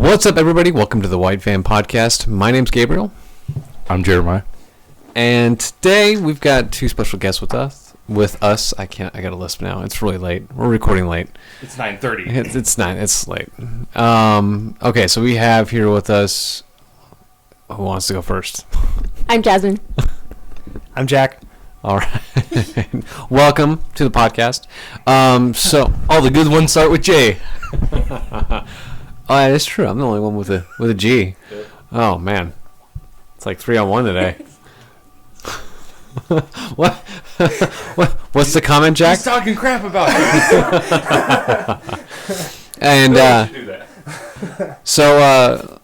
What's up, everybody? Welcome to the White Van Podcast. My name's Gabriel. I'm Jeremiah. And today we've got two special guests with us. I got a lisp now. It's really late. We're recording late. It's 9:30. It's 9. It's late. Okay, so we have here with us. Who wants to go first? I'm Jasmine. I'm Jack. All right. Welcome to the podcast. So All the good ones start with J. oh, that is true. I'm the only one with a G. Yeah. Oh man, it's like 3-on-1 today. What's the comment, Jack? He's talking crap about you. And do that. so,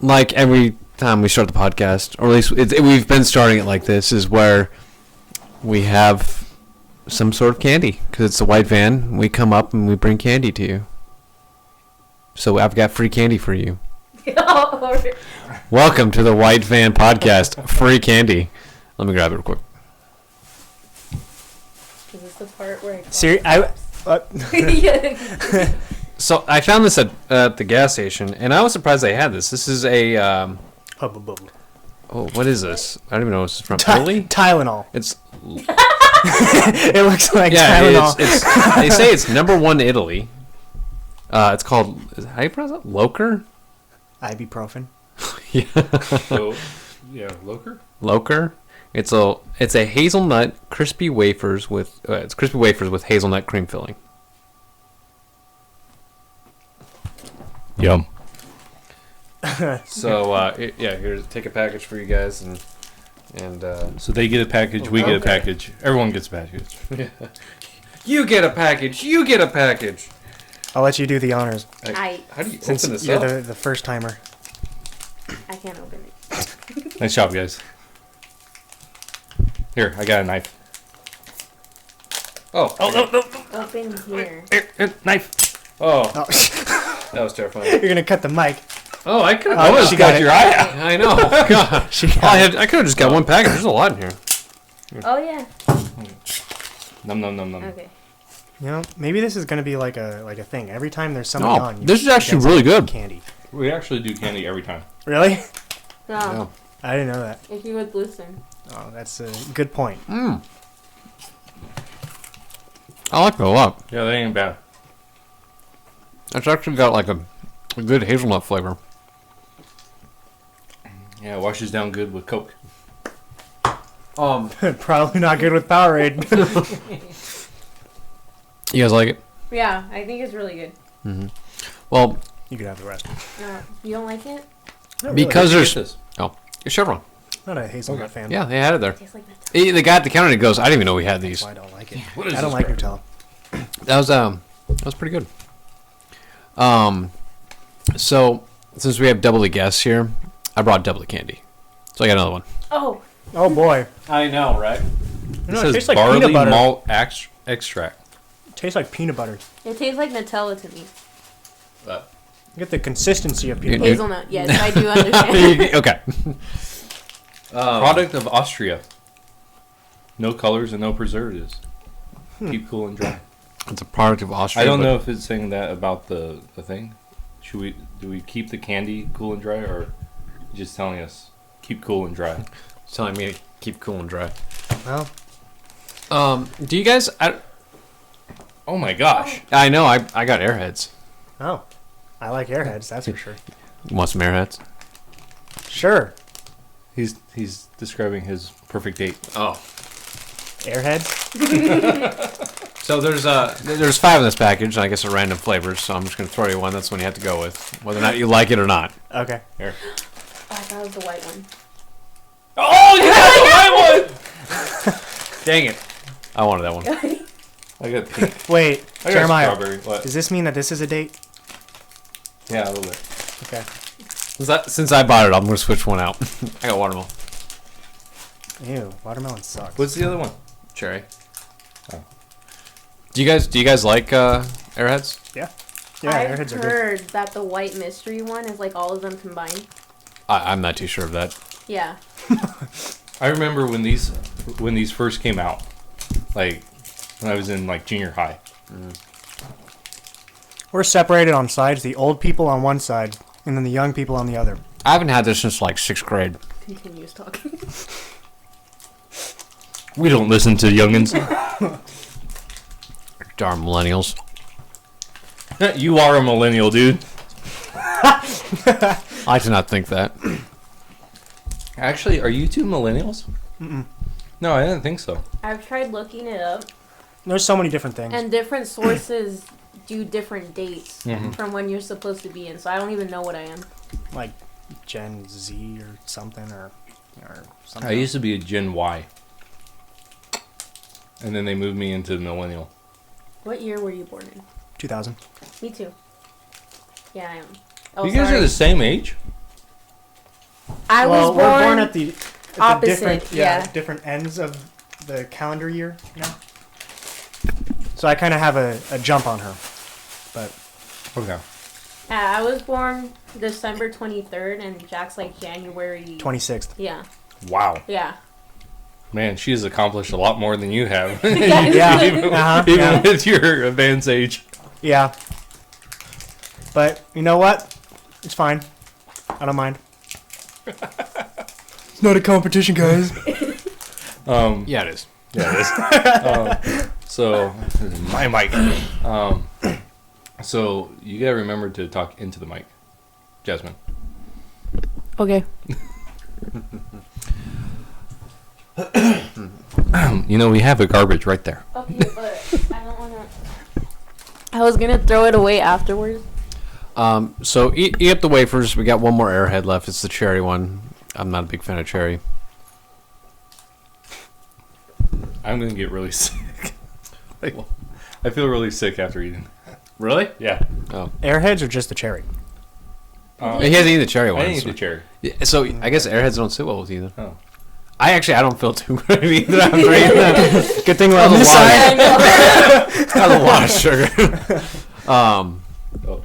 like every time we start the podcast, or at least we've been starting it like this, is where we have some sort of candy because it's the White Van. We come up and we bring candy to you. So I've got free candy for you. Welcome to the White Van Podcast. Free candy. Let me grab it real quick. Is this the part where So I found this at the gas station, and I was surprised they had this. This is a Hubba bubba. oh, what is this? I don't even know what this is from. Italy? Tylenol. It's It looks like yeah. Tylenol. It's they say it's #1 Italy. It's called, how do you pronounce it? Loker? Ibuprofen. Yeah. So, yeah, Loker? Loker. It's a hazelnut crispy wafers with hazelnut cream filling. Yum. So here, take a package for you guys, and So they get a package, we get a package. Everyone gets a package. you get a package. You get a package. I'll let you do the honors How do you since open this you're up? the first timer. I can't open it. Nice job, guys. Here, I got a knife. Oh, Open here. Here, knife. oh, Oh, that was terrifying. you're gonna cut the mic. Oh, I could Oh, almost she got got your it. eye out. I know. God. She got I could have just got one package. There's a lot in here. Oh yeah. Num num num num. Okay. You know, maybe this is gonna be like a thing. Every time there's something No, on, this is actually get really some good. Candy. We actually do candy every time. Really? No. Yeah. I didn't know that. If you would listen. Oh, that's a good point. Mm. I like it a lot. Yeah, that ain't bad. It's actually got like a good hazelnut flavor. Yeah, it washes down good with Coke. Probably not good with Powerade. You guys like it? Yeah, I think it's really good. Mm-hmm. Well, You could have the rest. You don't like it? Not because Where'd you there's get this? Chevron. not a hazelnut fan. Yeah, they had it there. It tastes like Nutella. The guy at the counter goes, I didn't even know we had these. That's why I don't like it. What is I don't this like crap? Nutella. That was pretty good. So since we have double the guests here, I brought double the candy. So I got another one. Oh. Oh boy. I know, right? No, It it says tastes like barley peanut butter. malt extract. It tastes like peanut butter. It tastes like Nutella to me. You get the consistency of peanut Dude. butter. Hazelnut. Yes, I do understand. Okay. Product of Austria. No colors and no preservatives. Keep cool and dry. It's a product of Austria. I don't but know if it's saying that about the thing. Do we keep the candy cool and dry, or just telling us keep cool and dry? It's telling me to keep cool and dry. Well, Do you guys? Oh my gosh! I know. I got Airheads. oh, I like Airheads. That's for sure. You want some Airheads? Sure. He's describing his perfect date. Oh. Airheads. So there's 5 in this package, and I guess they're random flavors. So I'm just gonna throw you one. That's one you have to go with, whether or not you like it or not. Okay. Here. Oh, I thought it was the white one. Oh, you got the white one! Dang it! I wanted that one. I got pink. Wait, I got Jeremiah. strawberry. What? Does this mean that this is a date? Yeah, a little bit. Okay. Since I bought it, I'm gonna switch one out. I got watermelon, Ew, watermelon sucks. What's the other one? cherry. Oh. Do you guys like Airheads? Yeah, I've Airheads are good. heard that the white mystery one is like all of them combined. I'm not too sure of that. Yeah. I remember when these first came out, like when I was in like junior high. We're separated on sides. The old people on one side and then the young people on the other. I haven't had this since like 6th grade. Continues talking. We don't listen to youngins. Darn millennials. You are a millennial, dude. I do not think that. Actually, are you two millennials? Mm-mm. No, I didn't think so. I've tried looking it up, There's so many different things. and different sources do different dates Mhm. from when you're supposed to be in, so I don't even know what I am. Like Gen Z or something or something. I used to be a Gen Y. And then they moved me into millennial. What year were you born in? 2000. Me too. Yeah, I am. Oh, You guys sorry. are the same age? I well, was born, we're born at the opposite, different yeah. different ends of the calendar year. You know? So I kind of have a jump on her, but Okay. I was born December 23rd, and Jack's like January 26th. Yeah, Wow. yeah. Man, she has accomplished a lot more than you have. Yeah, Even, uh-huh, even yeah. with your advanced age. Yeah. But you know what? It's fine. I don't mind. It's not a competition, guys. Yeah, it is. Yeah, it is. So, my mic. So, you gotta remember to talk into the mic. Jasmine. Okay. You know, we have a garbage right there. Okay, but I don't want to. I was gonna throw it away afterwards. So eat up the wafers. We got one more Airhead left. It's the cherry one. I'm not a big fan of cherry. I'm gonna get really sick. Like, I feel really sick after eating. Really? Yeah. Oh. Airheads or just the cherry? He hasn't eaten the cherry I one. didn't eat so. the cherry. Yeah, so I guess Airheads don't sit well with you then. Oh. I don't feel too good either after eating that. Good thing we're on That was this a lot. side. I know. It's got a lot of sugar. Oh.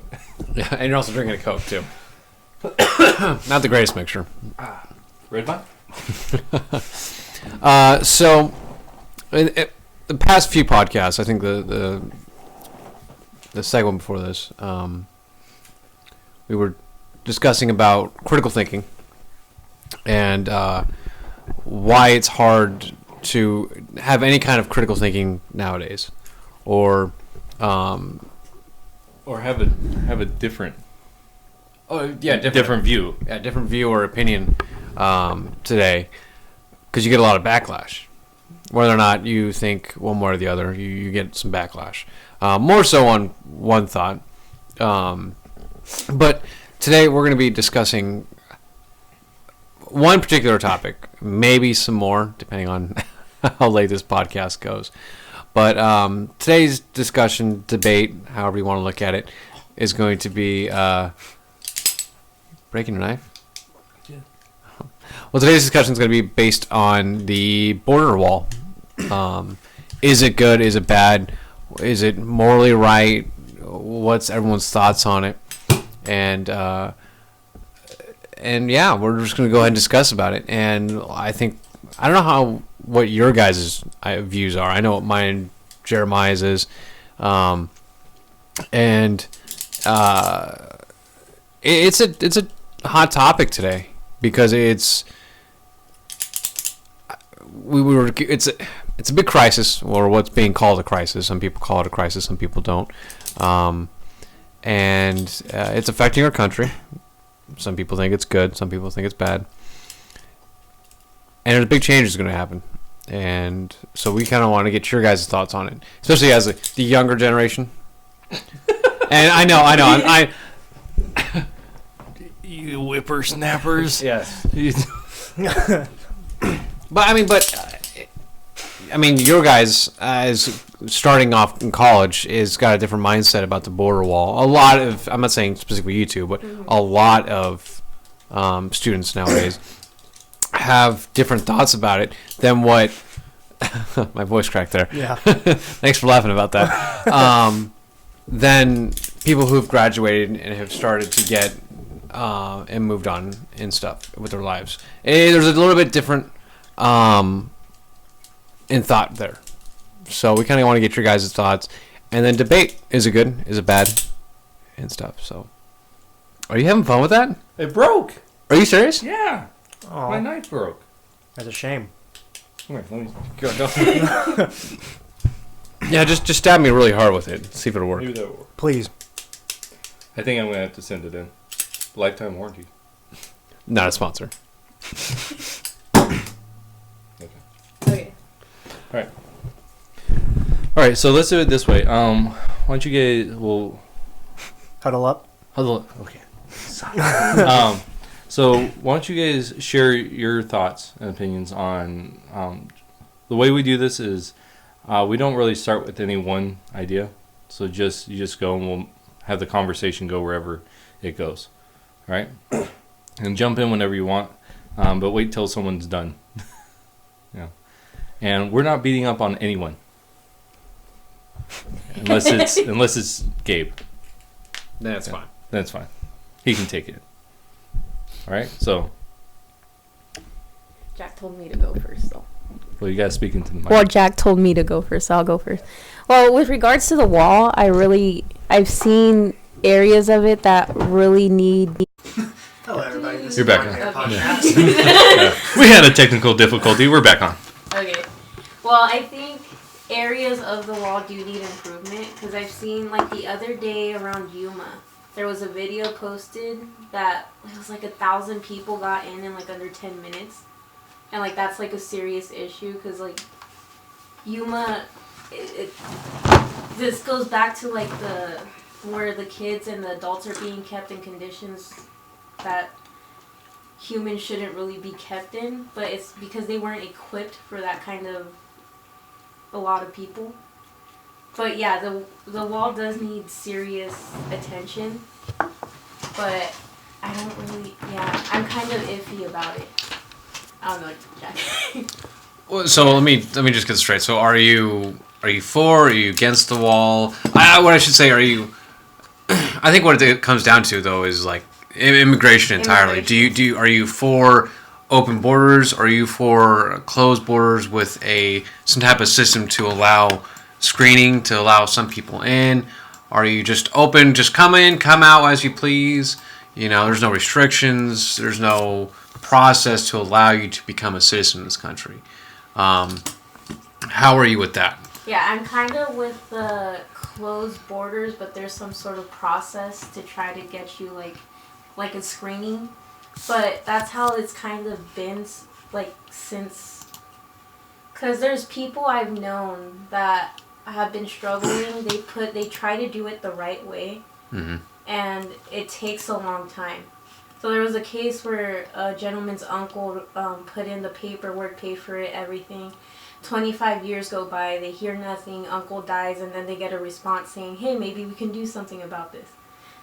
Yeah, and you're also drinking a Coke too. Not the greatest mixture. Red Vine? So in the past few podcasts, I think the segment before this, we were discussing about critical thinking and why it's hard to have any kind of critical thinking nowadays, or Or have a different different view. Yeah, different view or opinion today, because you get a lot of backlash. Whether or not you think one way or the other, you get some backlash. More so on one thought. But today we're going to be discussing one particular topic, maybe some more, depending on how late this podcast goes. But today's discussion, debate, however you want to look at it, is going to be... breaking your knife? Yeah. Well, today's discussion is going to be based on the border wall. Is it good? Is it bad? Is it morally right? What's everyone's thoughts on it? And yeah, we're just going to go ahead and discuss about it. And I don't know what your guys' views are. I know what mine and Jeremiah's is. And it's a hot topic today because it's a big crisis, or what's being called a crisis. Some people call it a crisis, some people don't. And it's affecting our country. Some people think it's good, some people think it's bad. And there's big changes going to happen. And so we kind of want to get your guys' thoughts on it, especially as the younger generation. And I know. You whippersnappers. Yes. I mean, your guys, as starting off in college, is got a different mindset about the border wall. A lot of, I'm not saying specifically you two, but a lot of students nowadays have different thoughts about it than what my voice cracked there. Yeah. Thanks for laughing about that. Than people who've graduated and have started to get and moved on and stuff with their lives. There's a little bit different in thought there. So we kind of want to get your guys' thoughts, and then debate: is it good? Is it bad? And stuff. So Are you having fun with that? It broke. Are you serious? Yeah. Oh, My knife broke. that's a shame. Come here, let me go. Yeah, just stab me really hard with it. See if it'll work. Maybe that will work. Please. I think I'm gonna have to send it in. Lifetime warranty. Not a sponsor. Okay. All right, so let's do it this way. Why don't you guys? Well, Huddle up. okay. So why don't you guys share your thoughts and opinions on the way we do this is we don't really start with any one idea. So you just go and we'll have the conversation go wherever it goes. All right, and jump in whenever you want, but wait till someone's done. Yeah, and we're not beating up on anyone unless it's Gabe. That's fine. That's fine. He can take it. All right. So, Jack told me to go first, though. well, you guys speak into the mic. Well, Jack told me to go first, so I'll go first. Well, with regards to the wall, I've seen areas of it that really need. Hello, everybody. This You're is back Mark on. Bear Okay. Podcast. We had a technical difficulty. We're back on. Okay. Well, I think areas of the wall do need improvement because I've seen, like, the other day around Yuma, there was a video posted that it was like 1,000 people got in like under 10 minutes. And like that's like a serious issue because like Yuma, this goes back to like where the kids and the adults are being kept in conditions that humans shouldn't really be kept in, but it's because they weren't equipped for that kind of a lot of people. But yeah, the wall does need serious attention, but I don't really, yeah, I'm kind of iffy about it. I don't know, Jack. Well, so let me just get straight. So are you for? Are you against the wall? What I should say, are you? I think what it comes down to though is like immigration entirely. Are you for open borders? Are you for closed borders with some type of system to allow screening to allow some people in? Are you just open, just come in, come out as you please? You know, there's no restrictions, there's no process to allow you to become a citizen in this country. How are you with that? Yeah, I'm kind of with the closed borders, but there's some sort of process to try to get you like a screening. But that's how it's kind of been like since, because there's people I've known that have been struggling. They try to do it the right way, and it takes a long time. So there was a case where a gentleman's uncle put in the paperwork, paid for it, everything. 25 years go by, they hear nothing, uncle dies, and then they get a response saying, hey, maybe we can do something about this.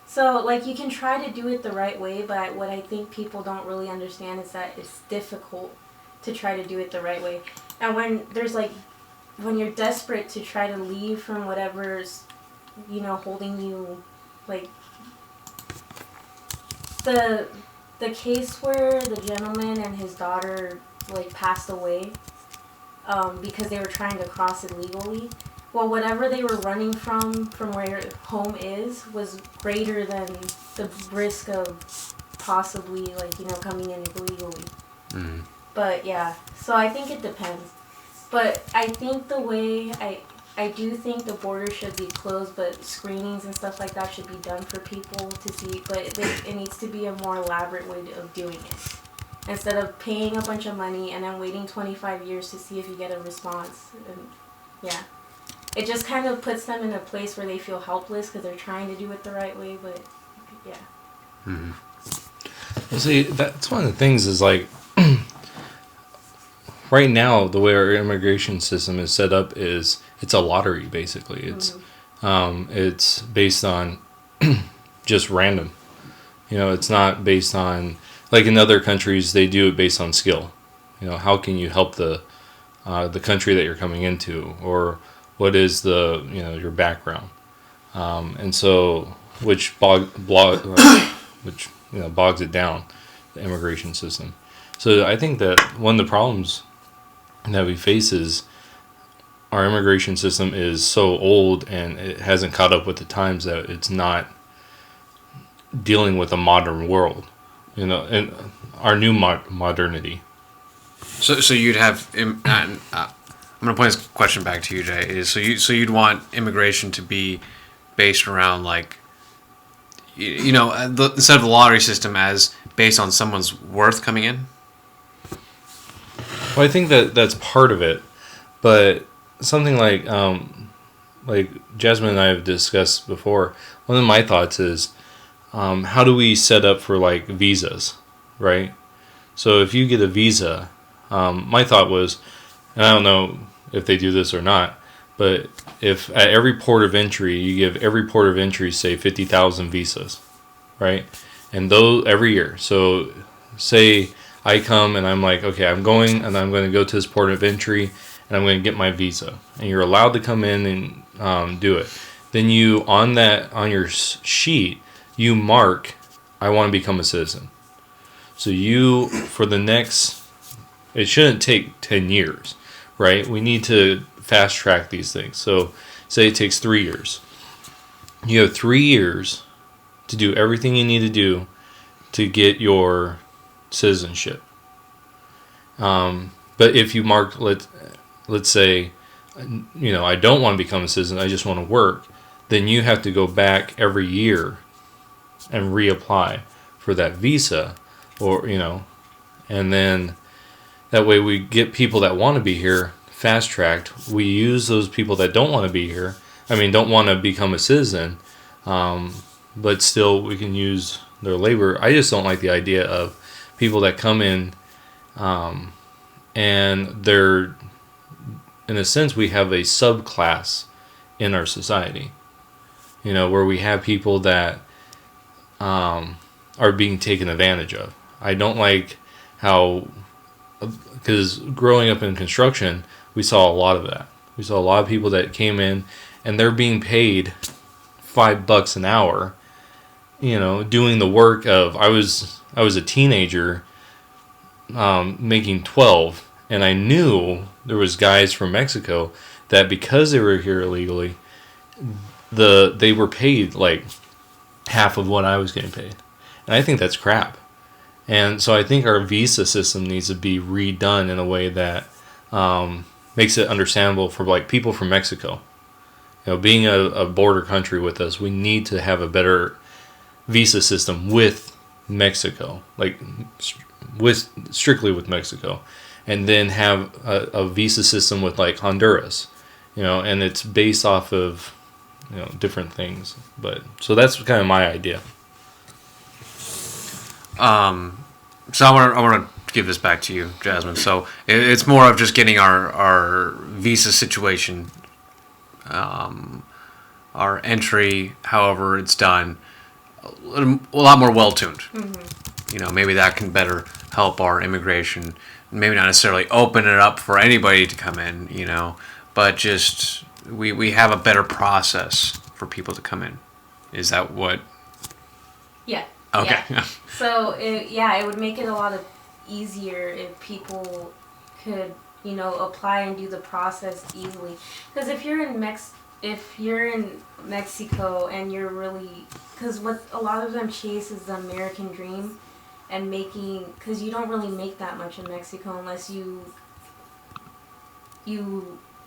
So, like, you can try to do it the right way, but what I think people don't really understand is that it's difficult to try to do it the right way. And when you're desperate to try to leave from whatever's, holding you, like, the case where the gentleman and his daughter, like, passed away because they were trying to cross illegally. Well, whatever they were running from where home is, was greater than the risk of possibly, coming in illegally. Mm. But, yeah, so I think it depends. But I think I do think the border should be closed, but screenings and stuff like that should be done for people to see. But it needs to be a more elaborate way of doing it. Instead of paying a bunch of money and then waiting 25 years to see if you get a response. And, yeah. It just kind of puts them in a place where they feel helpless because they're trying to do it the right way, but, yeah. Mm-hmm. Well, see, that's one of the things is, like, right now, the way our immigration system is set up is it's a lottery, basically. It's based on just random. It's not based on, like in other countries, they do it based on skill. How can you help the country that you're coming into, or what is your background, and so which bogs it down, the immigration system. So I think that one of the problems that we face is our immigration system is so old and it hasn't caught up with the times that dealing with a modern world, and our new modernity. So you'd have. I'm going to point this question back to you, Jay. So you'd want immigration to be based around like, instead of the lottery system as based on someone's worth coming in. Well, I think that's part of it, but something like Jasmine and I have discussed before. One of my thoughts is, how do we set up for like visas, right? So if you get a visa, my thought was, and I don't know if they do this or not, but if at every port of entry you give every port of entry say 50,000 visas, right? And those every year. So say I come and I'm like, okay, I'm going to go to this port of entry and I'm going to get my visa, and you're allowed to come in and do it. Then you on your sheet you mark, I want to become a citizen. So you for the next, it shouldn't take 10 years, right? We need to fast track these things. So say it takes 3 years. You have 3 years to do everything you need to do to get your citizenship. But if you mark, let's say, I don't want to become a citizen, I just want to work, then you have to go back every year and reapply for that visa, or, and then that way we get people that want to be here fast-tracked. We use those people that don't want to be here, don't want to become a citizen, but still we can use their labor. I just don't like the idea of people that come in and they're, in a sense, we have a subclass in our society, where we have people that are being taken advantage of. I don't like how, because growing up in construction, we saw a lot of that. We saw a lot of people that came in and they're being paid $5 an hour, doing the work of, I was a teenager making 12, and I knew there was guys from Mexico that because they were here illegally, they were paid like half of what I was getting paid. And I think that's crap. And so I think our visa system needs to be redone in a way that makes it understandable for like people from Mexico. Being a border country with us, we need to have a better visa system with Mexico, like strictly with Mexico, and then have a visa system with like Honduras, and it's based off of different things. But so that's kind of my idea. So I want to give this back to you, Jasmine. So it's more of just getting our visa situation, our entry, however it's done, a lot more well-tuned. Mm-hmm. Maybe that can better help our immigration. Maybe not necessarily open it up for anybody to come in, but just we have a better process for people to come in. Is that what? Yeah. Okay. Yeah. So it would make it a lot easier if people could apply and do the process easily. Because if you're in Mexico and you're really, because what a lot of them chase is the American dream, and because you don't really make that much in Mexico unless you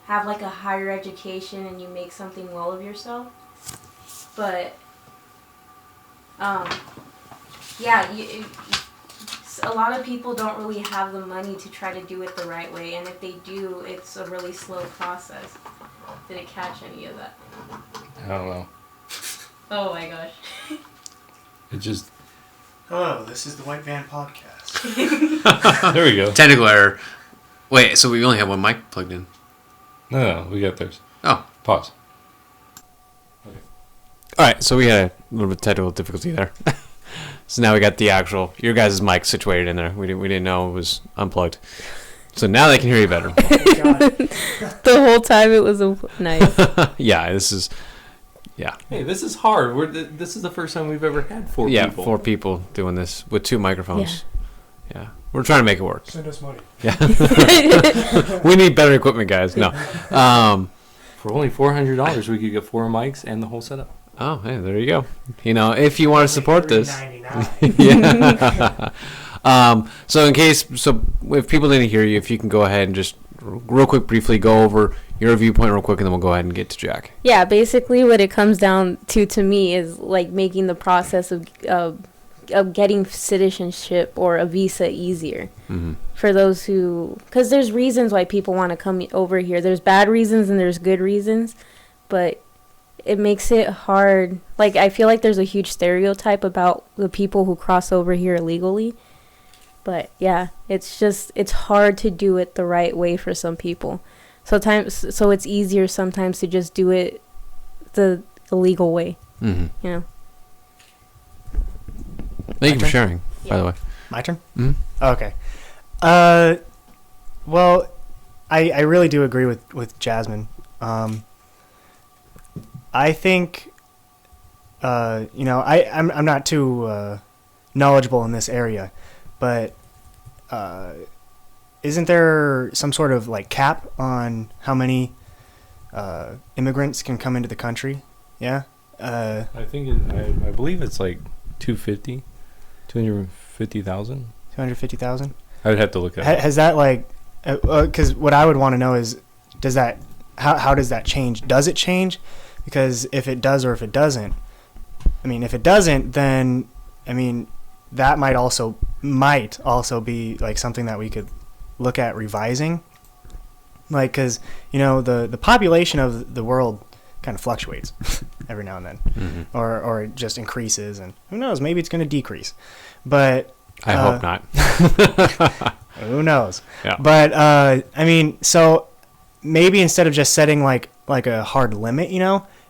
have like a higher education and you make something well of yourself. But a lot of people don't really have the money to try to do it the right way, and if they do, it's a really slow process. Did it catch any of that? I don't know. Oh my gosh. It just... Hello, this is the White Van Podcast. There we go. Technical error. Wait, so we only have one mic plugged in? No, we got theirs. Oh. Pause. Okay. All right, so we had a little bit of technical difficulty there. So now we got the actual, your guys' mic situated in there. We didn't know it was unplugged. So now they can hear you better. The whole time it was nice. Yeah, this is... Yeah. Hey, this is hard. This is the first time we've ever had four people. Yeah, 4 people doing this with 2 microphones. Yeah. We're trying to make it work. Send us money. Yeah. We need better equipment, guys. No. For only $400, we could get 4 mics and the whole setup. Oh, hey, there you go. You know, if you want to support this. $3.99. Yeah. So if people didn't hear you, if you can go ahead and just real quick, briefly go over your viewpoint real quick, and then we'll go ahead and get to Jack. Yeah, basically what it comes down to me is like making the process of getting citizenship or a visa easier for those who, because there's reasons why people want to come over here. There's bad reasons and there's good reasons, but it makes it hard. Like, I feel like there's a huge stereotype about the people who cross over here illegally. But yeah, it's hard to do it the right way for some people. So it's easier sometimes to just do it the legal way. You know. Thank you for sharing, by the way. My turn? Mm-hmm. Okay. Well, I really do agree with Jasmine. I think, I'm not too knowledgeable in this area, but isn't there some sort of like cap on how many immigrants can come into the country? Yeah. I think I believe it's like 250,000. 250,000. I would have to look at it. Has that like, because what I would want to know is, how does that change? Does it change? Because if it does or if it doesn't, if it doesn't, then that might also be like something that we could look at revising. Like, because the population of the world kind of fluctuates every now and then, or it just increases, and who knows, maybe it's going to decrease. But I hope not. Who knows? Yeah. But so maybe instead of just setting like a hard limit,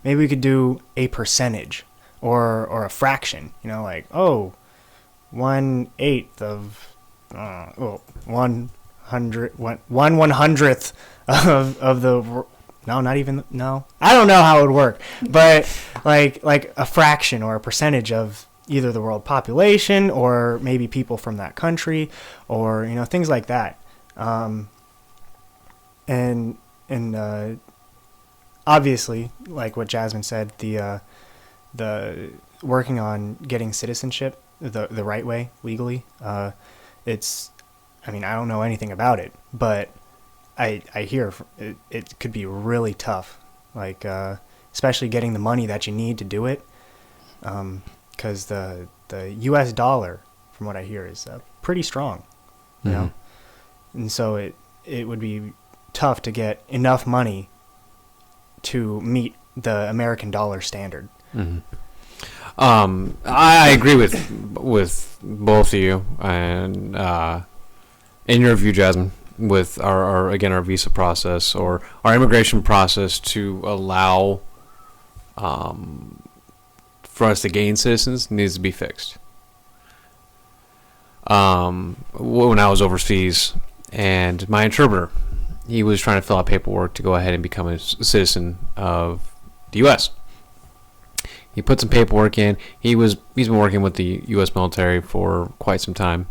maybe we could do a percentage or a fraction. Like 1/8 of 1/100th of the. No, not even. No, I don't know how it would work, but like a fraction or a percentage of either the world population or maybe people from that country, or things like that. And obviously, like what Jasmine said, the working on getting citizenship the right way legally. It's. I don't know anything about it, but I hear it could be really tough, like especially getting the money that you need to do it, because the U.S. dollar, from what I hear, is pretty strong, you know, and so it would be tough to get enough money to meet the American dollar standard. I agree with both of you, and in your view, Jasmine, with our visa process or our immigration process to allow for us to gain citizens needs to be fixed. When I was overseas, and my interpreter, he was trying to fill out paperwork to go ahead and become a citizen of the U.S. He put some paperwork in. He's been working with the U.S. military for quite some time,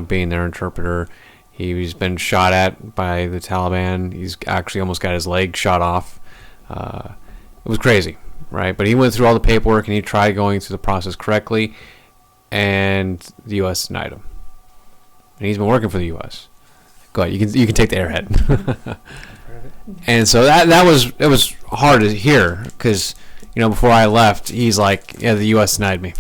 being their interpreter. He's been shot at by the Taliban. He's actually almost got his leg shot off. It was crazy, right? But he went through all the paperwork and he tried going through the process correctly, and the U.S. denied him. And he's been working for the U.S. Go ahead, you can take the airhead. And so it was hard to hear, because before I left, he's like, yeah, the U.S. denied me,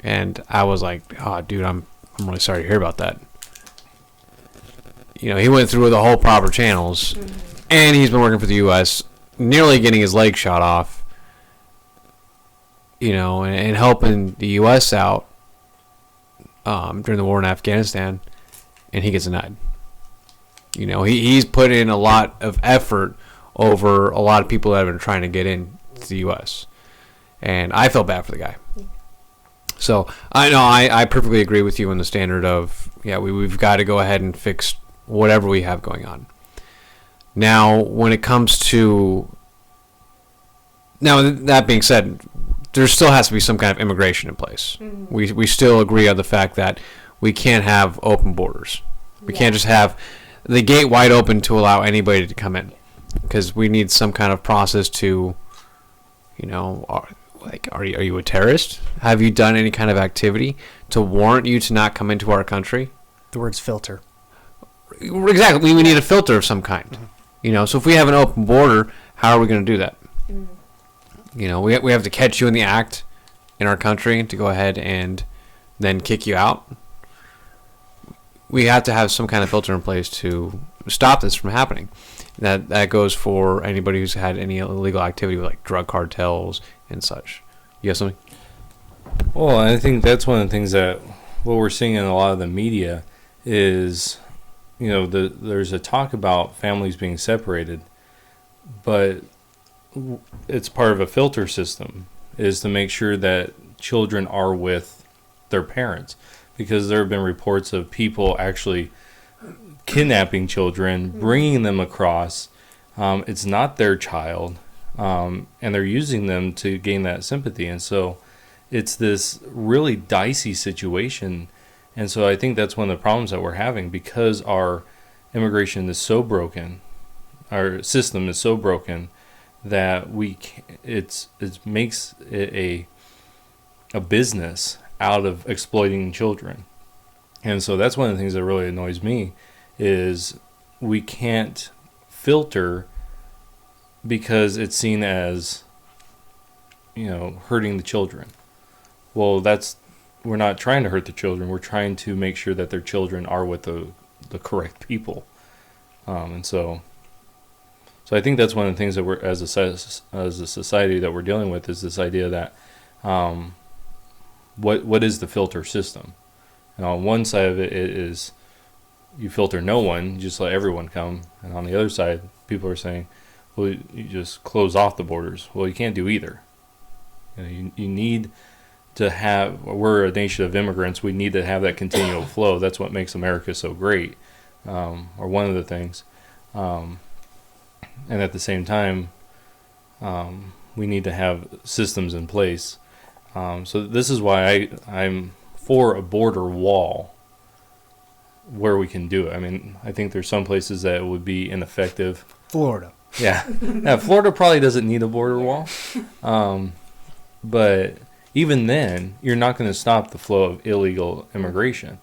and I was like, oh, dude, I'm really sorry to hear about that. He went through the whole proper channels, and he's been working for the U.S., nearly getting his leg shot off, and helping the U.S. out during the war in Afghanistan, and he gets denied. He's put in a lot of effort over a lot of people that have been trying to get into the U.S., and I felt bad for the guy. So I know I perfectly agree with you on the standard of, yeah, we've got to go ahead and fix whatever we have going on. Now, when it comes to... Now, that being said, there still has to be some kind of immigration in place. We still agree on the fact that we can't have open borders. We can't just have the gate wide open to allow anybody to come in, because we need some kind of process to, You know, are you a terrorist? Have you done any kind of activity to warrant you to not come into our country? The word's filter. Exactly. We need a filter of some kind. You know, so if we have an open border, how are we going to do that? You know, we have to catch you in the act in our country to go ahead and then kick you out. We have to have some kind of filter in place to stop this from happening. That goes for anybody who's had any illegal activity with like drug cartels and such. You have something? Well, I think that's one of the things that what we're seeing in a lot of the media is, you know, there's a talk about families being separated, but it's part of a filter system is to make sure that children are with their parents, because there have been reports of people actually kidnapping children, bringing them across. It's not their child, and they're using them to gain that sympathy. And so it's this really dicey situation. And so I think that's one of the problems that we're having, because our immigration is so broken, our system is so broken, that it makes it a business out of exploiting children. And so that's one of the things that really annoys me is we can't filter because it's seen as, you know, hurting the children. Well, we're not trying to hurt the children. We're trying to make sure that their children are with the correct people. And so I think that's one of the things that we're, as a society that we're dealing with, is this idea that what is the filter system? And on one side of it is you filter no one, you just let everyone come. And on the other side, people are saying, well, you just close off the borders. Well, you can't do either. You know, you need to have, we're a nation of immigrants, we need to have that continual flow. That's what makes America so great, or one of the things. And at the same time, we need to have systems in place. So this is why I'm for a border wall where we can do it. I mean, I think there's some places that it would be ineffective. Florida. Yeah. Yeah, Florida probably doesn't need a border wall. But even then, you're not going to stop the flow of illegal immigration.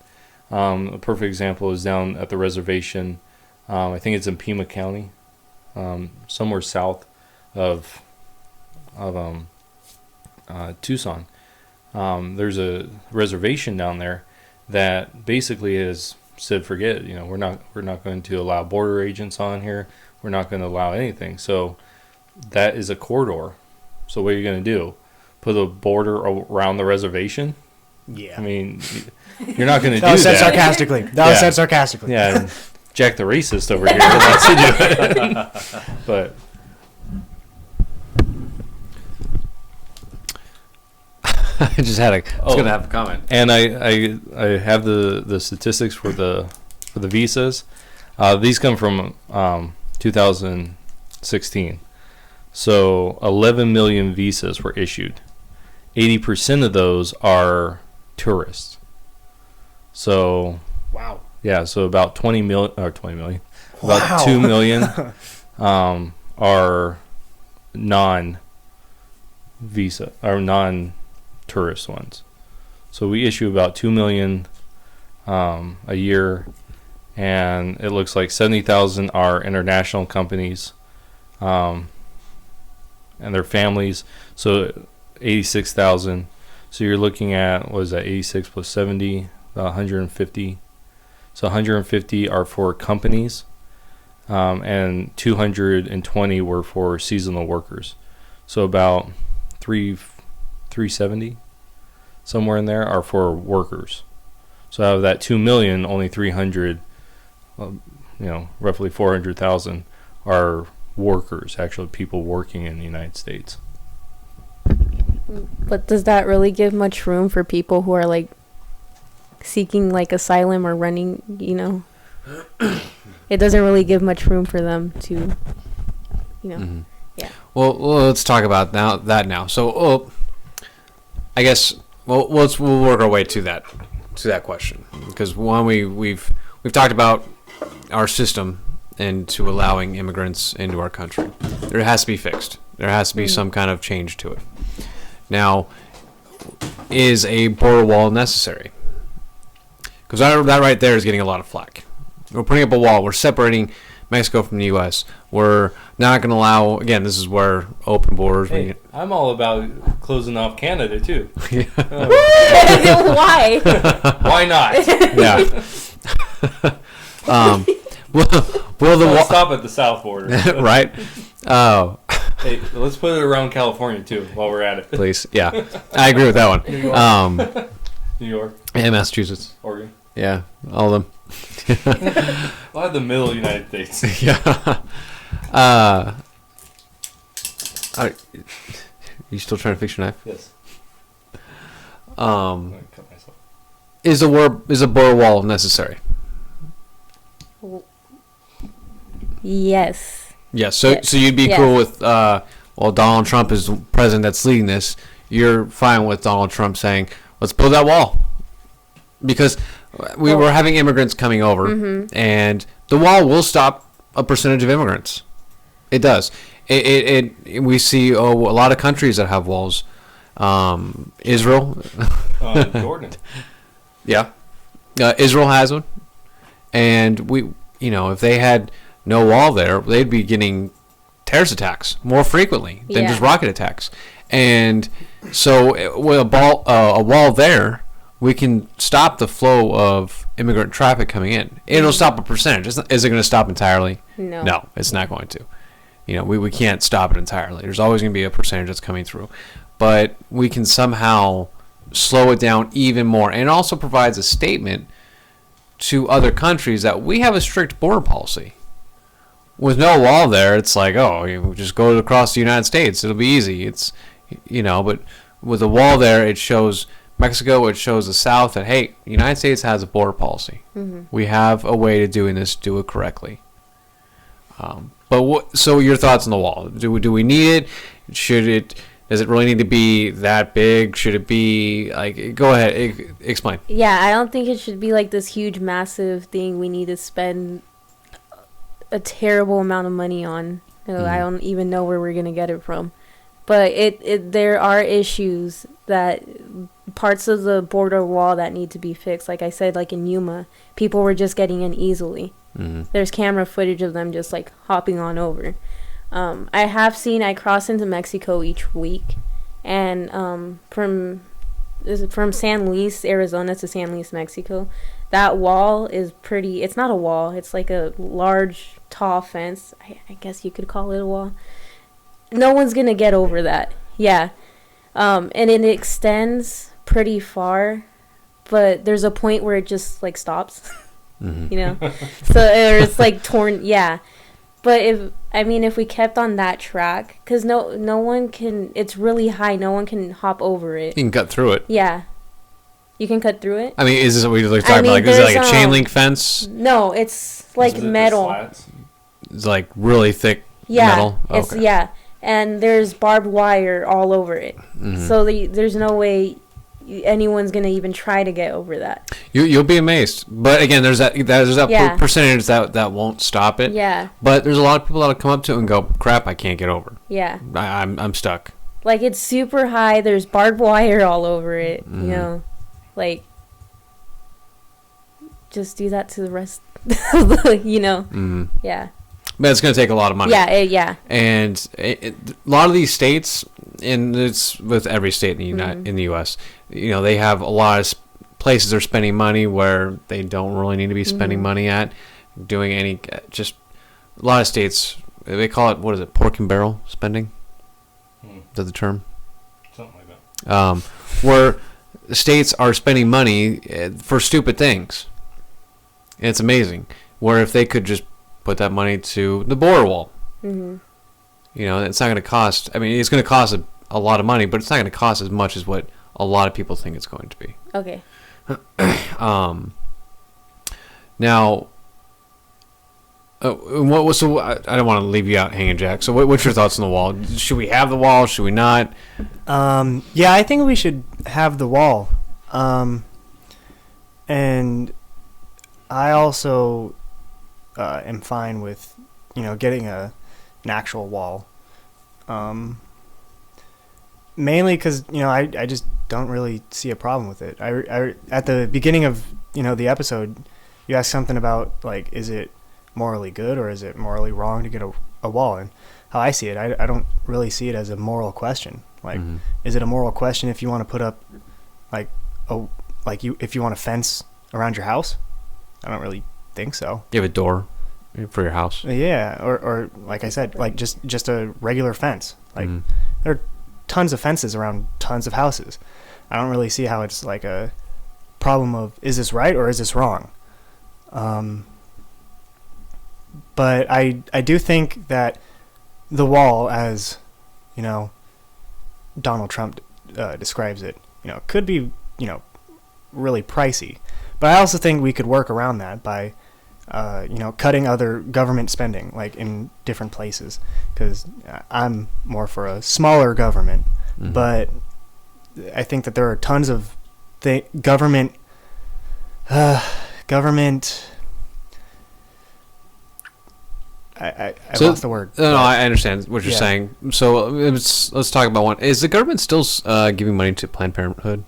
A perfect example is down at the reservation. I think it's in Pima County, somewhere south of Tucson. There's a reservation down there that basically has said, forget it. You know, we're not going to allow border agents on here. We're not going to allow anything. So that is a corridor. So what are you going to do? Put a border around the reservation? Yeah. I mean, you're not going to do that. That was said sarcastically. Said sarcastically. Yeah. Jack the racist over here wants to do it. But I just had gonna have a comment. And I have the statistics for the visas. These come from 2016. So 11 million visas were issued. 80% of those are tourists. So wow. Yeah, so about 20 million. Wow. About 2 million are non-visa or non-tourist ones. So we issue about 2 million a year, and it looks like 70,000 are international companies and their families. So 86,000. So you're looking at, what is that, 86 plus 70, about 150. So 150 are for companies, and 220 were for seasonal workers. So about 370, somewhere in there, are for workers. So out of that 2 million, only 300, roughly 400,000 are workers, actually people working in the United States. But does that really give much room for people who are like seeking like asylum or running, it doesn't really give much room for them to, Mm-hmm. Yeah. Well, let's talk about that now. So, I guess we'll work our way to that question, because one, we've talked about our system and to allowing immigrants into our country. It has to be fixed. There has to be some kind of change to it. Now, is a border wall necessary? Because that right there is getting a lot of flack. We're putting up a wall. We're separating Mexico from the U.S. We're not going to allow, again, this is where open borders. Hey, I'm all about closing off Canada, too. Why? Why not? Yeah. Will the Let's wall stop at the south border. right? Oh, Hey, let's put it around California, too, while we're at it. please. Yeah, I agree with that one. New York. New York, And Massachusetts. Oregon. Yeah, all of them. We'll have the middle United States. Yeah. You still trying to fix your knife? Yes. I'm going to cut myself. Is a border wall necessary? Yes. Yes. So Yes. so you'd be Yes. cool with Donald Trump is the president that's leading this. You're fine with Donald Trump saying, "Let's build that wall," because we were having immigrants coming over, and the wall will stop a percentage of immigrants. It does. We see a lot of countries that have walls. Israel. Jordan. Yeah. Israel has one. And if they had no wall there, they'd be getting terrorist attacks more frequently than just rocket attacks. And so with a wall there, we can stop the flow of immigrant traffic coming in. It'll stop a percentage. Is it going to stop entirely? No. No, it's not going to. We can't stop it entirely. There's always going to be a percentage that's coming through. But we can somehow slow it down even more. And it also provides a statement to other countries that we have a strict border policy. With no wall there, it's like, oh, you just go across the United States. It'll be easy. But with a wall there, it shows Mexico, it shows the South that, hey, the United States has a border policy. We have a way to doing this, do it correctly. So your thoughts on the wall? Do we need it? Does it really need to be that big? Should it be like? Go ahead, explain. Yeah, I don't think it should be like this huge, massive thing we need to spend a terrible amount of money on. I don't even know where we're gonna get it from. But there are issues that parts of the border wall that need to be fixed. Like I said, like in Yuma, people were just getting in easily. There's camera footage of them just like hopping on over. I cross into Mexico each week, and from San Luis, Arizona to San Luis, Mexico, that wall is pretty. It's not a wall. It's like a large, tall fence. I guess you could call it a wall. No one's gonna get over that. Yeah, and it extends pretty far, but there's a point where it just like stops. So it's like torn. Yeah. But if we kept on that track, because no one can, it's really high, no one can hop over it. You can cut through it. Yeah. You can cut through it? I mean, is this what we're talking about? Like, is it like a chain link fence? No, it's like metal. It's like really thick metal? Okay. Yeah. And there's barbed wire all over it. So there's no way anyone's going to even try to get over that. You'll be amazed. But again, there's that percentage that won't stop it. Yeah. But there's a lot of people that'll come up to it and go, crap, I can't get over. Yeah. I'm stuck. Like, it's super high. There's barbed wire all over it. Like, just do that to the rest. Yeah. But it's going to take a lot of money. Yeah. And a lot of these states, and it's with every state in the U.S., they have a lot of places they're spending money where they don't really need to be spending money at, doing any, just a lot of states, they call it, what is it, pork and barrel spending? Is that the term? Something like that. Where states are spending money for stupid things. And it's amazing. Where if they could just put that money to the border wall. It's not going to cost, it's going to cost a lot of money, but it's not going to cost as much as what a lot of people think it's going to be. Okay. Now, so I don't want to leave you out hanging, Jack. So what's your thoughts on the wall? Should we have the wall? Should we not? Yeah, I think we should have the wall. And I also am fine with, getting an actual wall. Mainly because, I just don't really see a problem with it. I at the beginning of, the episode, you asked something about, like, is it morally good or is it morally wrong to get a wall? And how I see it, I don't really see it as a moral question. Like, is it a moral question if you want to put up, like, if you want a fence around your house? I don't really think so. You have a door for your house? Yeah, or like I said, like just a regular fence. Like, there are tons of fences around tons of houses. I don't really see how it's like a problem of, is this right or is this wrong? But I do think that the wall, as Donald Trump describes it, could be really pricey. But I also think we could work around that by cutting other government spending, like in different places, because I'm more for a smaller government. But I think that there are tons of government. I lost the word. No, I understand what you're saying. So let's talk about one. Is the government still giving money to Planned Parenthood?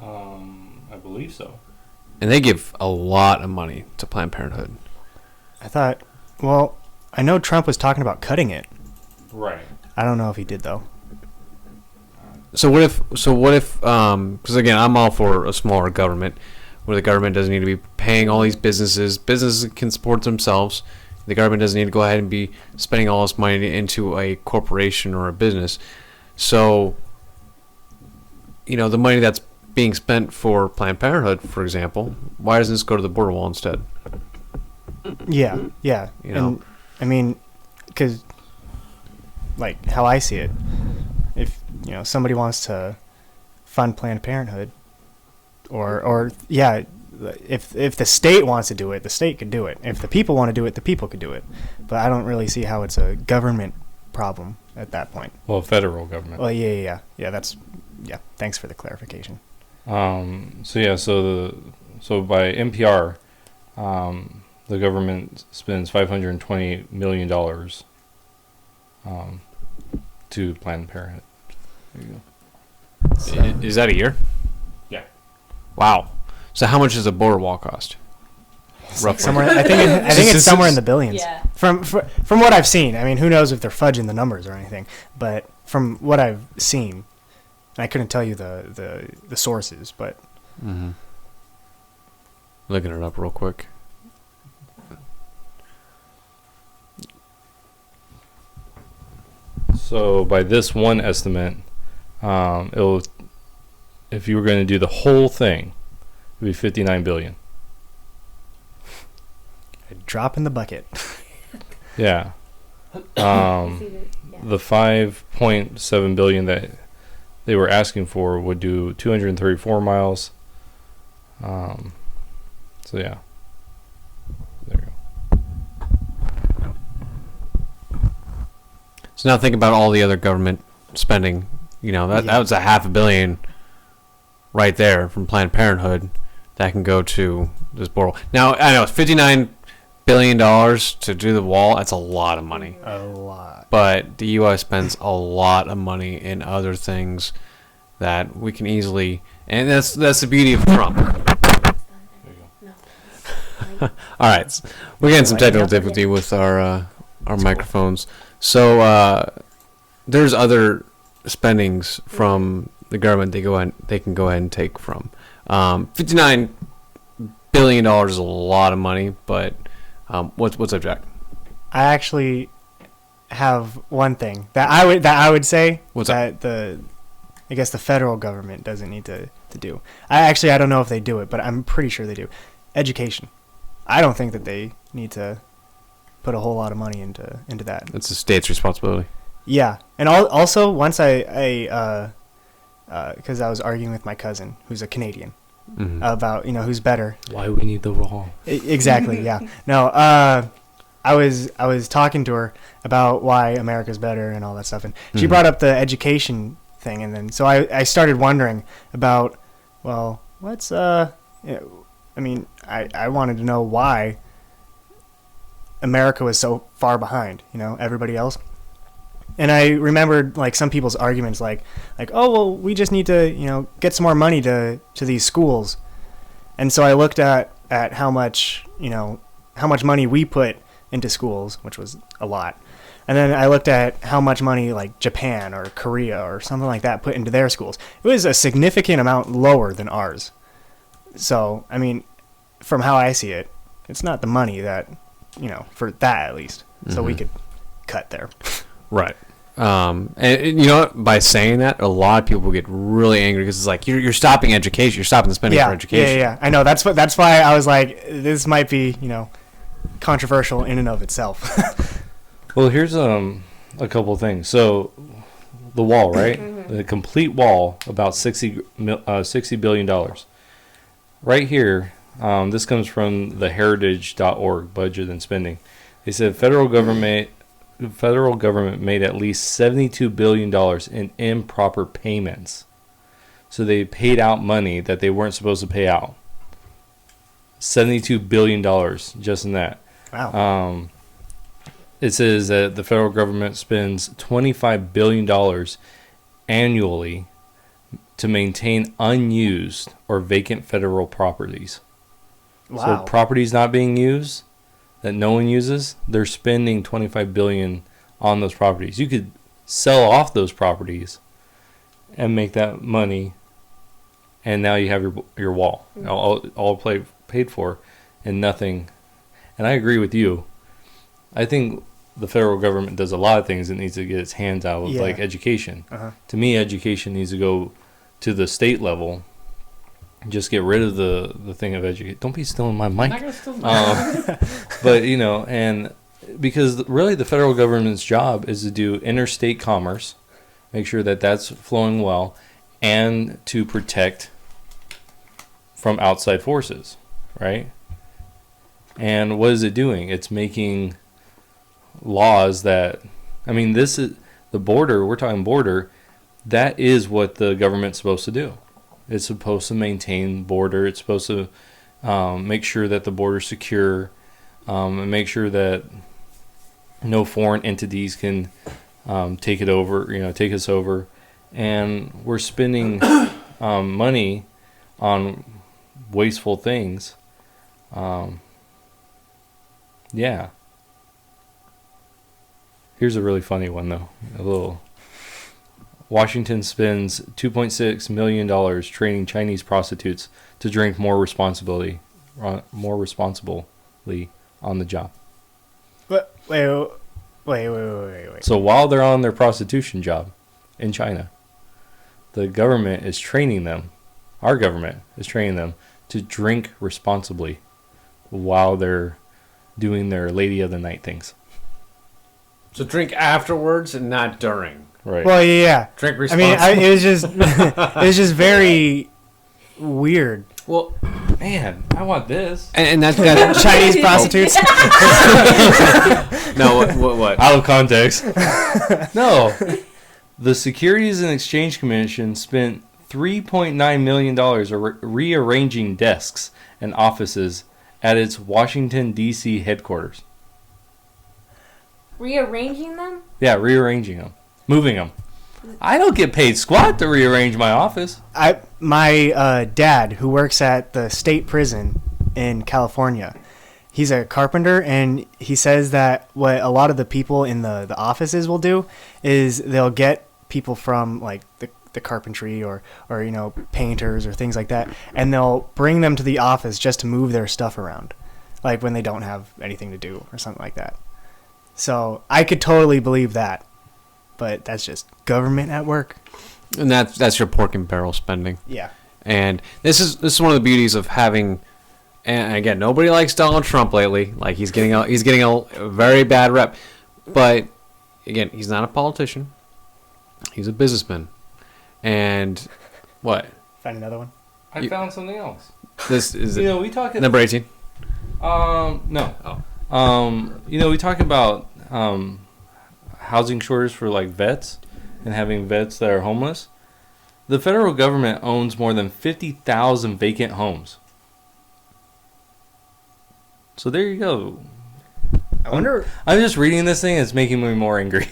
I believe so. And they give a lot of money to Planned Parenthood. I know Trump was talking about cutting it. Right. I don't know if he did, though. So what if, because again, I'm all for a smaller government, where the government doesn't need to be paying all these businesses. Businesses can support themselves. The government doesn't need to go ahead and be spending all this money into a corporation or a business. So, the money that's being spent for Planned Parenthood, for example, why doesn't this go to the border wall instead? Yeah. And, I mean, because, like, how I see it, if, somebody wants to fund Planned Parenthood, if the state wants to do it, the state could do it. If the people want to do it, the people could do it. But I don't really see how it's a government problem at that point. Well, federal government. Well, yeah. Thanks for the clarification. So by NPR, the government spends $520 million to Planned Parenthood. There you go. So, is that a year? Yeah. Wow. So how much does a border wall cost? Roughly. Somewhere, I think it's somewhere in the billions. Yeah. From what I've seen, I mean, who knows if they're fudging the numbers or anything, but from what I've seen, and I couldn't tell you the sources, but looking it up real quick. So by this one estimate, if you were going to do the whole thing, it would be $59 billion. a drop in the bucket. Yeah. The $5.7 billion that they were asking for would do 234 miles. So yeah. There you go. So now think about all the other government spending. That was a $500 million right there from Planned Parenthood that can go to this border wall. Now I know it's $59 billion to do the wall. That's a lot of money. A lot. But the U.S. spends a lot of money in other things that we can easily, and that's the beauty of Trump. All right, so we're getting some technical difficulty with our microphones. So there's other spendings from the government they can go ahead and take from. $59 billion is a lot of money, but what's up, Jack? I actually have one thing that I would say What's that I guess the federal government doesn't need to do. I don't know if they do it, but I'm pretty sure they do. Education. I don't think that they need to put a whole lot of money into that. It's the state's responsibility. Yeah, and also once I because I was arguing with my cousin who's a Canadian about who's better. Why we need the wall? Exactly. Yeah. No. I was talking to her about why America's better and all that stuff, and she brought up the education thing, and then so I started wondering about, well, what's I wanted to know why America was so far behind everybody else, And I remembered like some people's arguments like, oh, well, we just need to, get some more money to these schools. And so I looked at how much money we put into schools, which was a lot. And then I looked at how much money like Japan or Korea or something like that put into their schools. It was a significant amount lower than ours. So, I mean, from how I see it, it's not the money that, for that at least. So we could cut there. Right. And you know what? By saying that, a lot of people get really angry because it's like you're stopping education. You're stopping the spending for education. Yeah. I know. That's why I was like, this might be, controversial in and of itself. Well, here's a couple of things. So, the wall, right? The complete wall, about $60 billion. Right here, this comes from the heritage.org, budget and spending. They said federal government made at least $72 billion in improper payments. So they paid out money that they weren't supposed to pay out. $72 billion just in that. Wow. It says that the federal government spends $25 billion annually to maintain unused or vacant federal properties. Wow. So properties not being used that no one uses, they're spending $25 billion on those properties. You could sell off those properties and make that money, and now you have your wall all paid for, and nothing. And I agree with you. I think the federal government does a lot of things. It needs to get its hands out of, like education. To me, education needs to go to the state level. Just get rid of the thing of education. Don't be stealing my mic. But, and because really the federal government's job is to do interstate commerce, make sure that that's flowing well, and to protect from outside forces, right? And what is it doing? It's making laws that, this is the border, we're talking border, that is what the government's supposed to do. It's supposed to maintain border. It's supposed to make sure that the border's secure, and make sure that no foreign entities can take it over, take us over. And we're spending money on wasteful things. Yeah. Here's a really funny one, though. Washington spends $2.6 million training Chinese prostitutes to drink more responsibly on the job. Wait. So while they're on their prostitution job in China, the government is training them, our government is training them to drink responsibly while they're doing their Lady of the Night things. So drink afterwards and not during. Right. Well, yeah. Drink responsibly. It was just very weird. Well, man, I want this. And that's that Chinese prostitutes. No, what? Out of context. No. The Securities and Exchange Commission spent $3.9 million rearranging desks and offices at its Washington, D.C. headquarters. Rearranging them? Yeah, rearranging them. Moving them. I don't get paid squat to rearrange my office. My dad, who works at the state prison in California, he's a carpenter, and he says that what a lot of the people in the offices will do is they'll get people from like the carpentry or painters or things like that, and they'll bring them to the office just to move their stuff around, like when they don't have anything to do or something like that. So I could totally believe that. But that's just government at work. And that's your pork and barrel spending. Yeah. And this is one of the beauties of having, and again, nobody likes Donald Trump lately. Like he's getting a very bad rep. But again, he's not a politician. He's a businessman. And what? Find another one. I found something else. This is we talk number 18. No. Oh. We talk about housing shortage for like vets and having vets that are homeless. The federal government owns more than 50,000 vacant homes. So there you go. I wonder. I'm just reading this thing. It's making me more angry.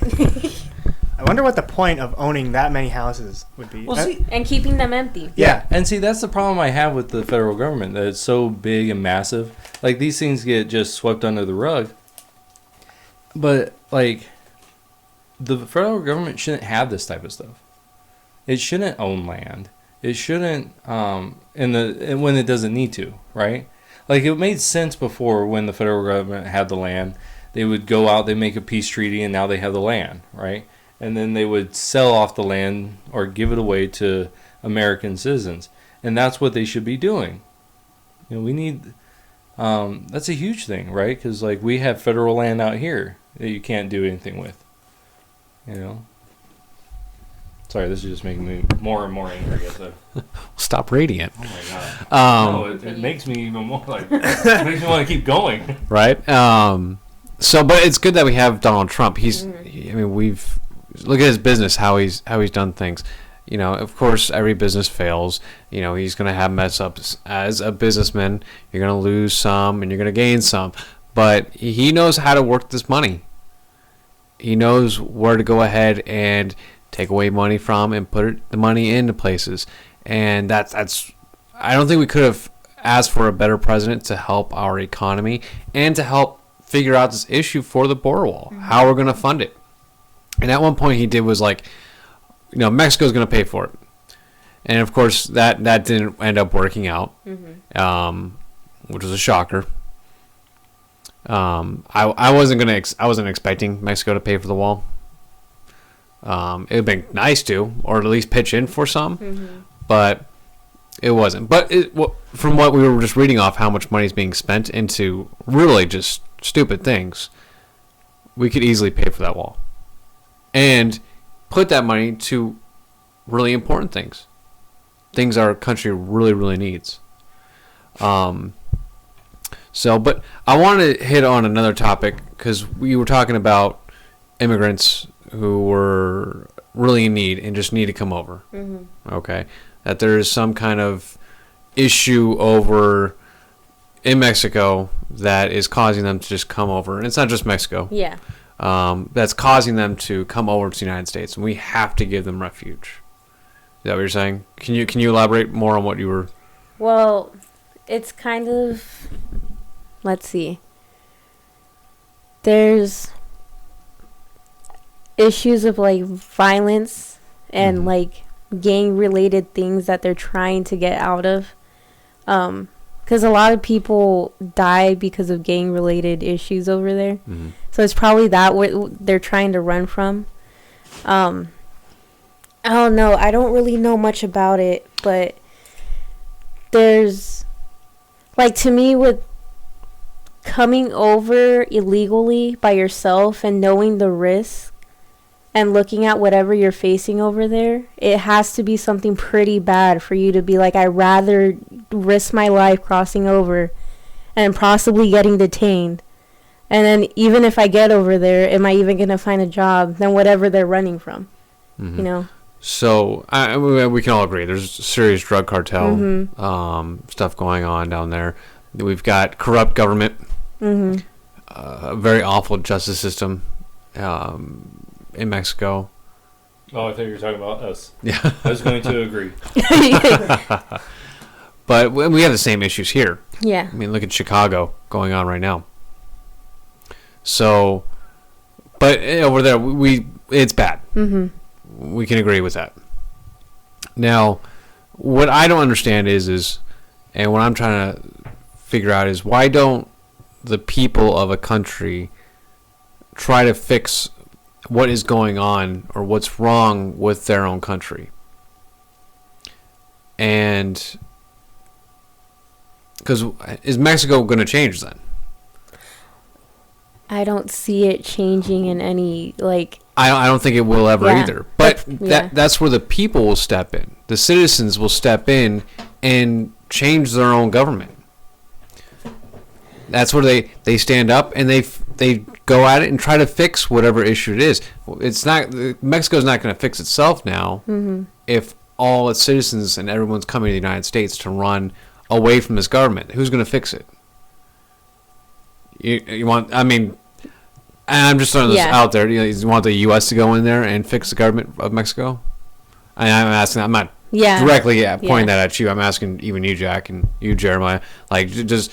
I wonder what the point of owning that many houses would be. Well, see, And keeping them empty. Yeah. and see, that's the problem I have with the federal government, that it's so big and massive. Like, these things get just swept under the rug. But, like, the federal government shouldn't have this type of stuff. It shouldn't own land. It shouldn't, and when it doesn't need to, right? Like, it made sense before when the federal government had the land. They would go out, they make a peace treaty, and now they have the land, right? And then they would sell off the land or give it away to American citizens. And that's what they should be doing. You know, we need, that's a huge thing, right? Because, like, we have federal land out here that you can't do anything with, you know? Sorry, this is just making me more and more angry, I guess. Stop Radiant. Oh my god. No, it makes me even more like, it makes me want to keep going. Right? So, but it's good that we have Donald Trump. I mean, look at his business, how he's done things. You know, of course, every business fails. You know, he's going to have mess ups. As a businessman, you're going to lose some and you're going to gain some. But he knows how to work this money. He knows where to go ahead and take away money from and put the money into places. And that's I don't think we could have asked for a better president to help our economy and to help figure out this issue for the border wall, how we're going to fund it. And at one point he did was like, you know, Mexico's going to pay for it. And of course that didn't end up working out, which was a shocker. I wasn't expecting Mexico to pay for the wall. It would been nice to, or at least pitch in for some, but it wasn't. But from what we were just reading off, how much money is being spent into really just stupid things, we could easily pay for that wall and put that money to really important things our country really, really needs. But I want to hit on another topic, because we were talking about immigrants who were really in need and just need to come over. Okay, that there is some kind of issue over in Mexico that is causing them to just come over, and it's not just Mexico. Yeah. That's causing them to come over to the United States, and we have to give them refuge. Is that what you're saying? Can you elaborate more on what you were? Well, it's kind of, let's see. There's issues of like violence and like gang related things that they're trying to get out of, because a lot of people die because of gang related issues over there. So it's probably that what they're trying to run from. I don't know, I don't really know much about it, but there's, like, to me, with coming over illegally by yourself and knowing the risk and looking at whatever you're facing over there, it has to be something pretty bad for you to be like, I'd rather risk my life crossing over and possibly getting detained. And then even if I get over there, am I even going to find a job than whatever they're running from? You know? So we can all agree there's serious drug cartel stuff going on down there. We've got corrupt government, a very awful justice system in Mexico. Oh, I thought you were talking about us. Yeah. I was going to agree. But we have the same issues here. Yeah. I mean, look at Chicago going on right now. So, but over there, it's bad. We can agree with that. Now, what I don't understand is, and what I'm trying to figure out is, why don't the people of a country try to fix what is going on or what's wrong with their own country? And because is Mexico going to change then? I don't see it changing in any, like... I don't think it will ever either. But yeah. That's where the people will step in. The citizens will step in and change their own government. That's where they stand up and they go at it and try to fix whatever issue it is. It's not, Mexico's not going to fix itself now if all its citizens and everyone's coming to the United States to run away from this government. Who's going to fix it? You want, I mean, And I'm just throwing this out there. You want the U.S. to go in there and fix the government of Mexico? I'm asking. I'm not directly pointing that at you. I'm asking even you, Jack, and you, Jeremiah. Like, does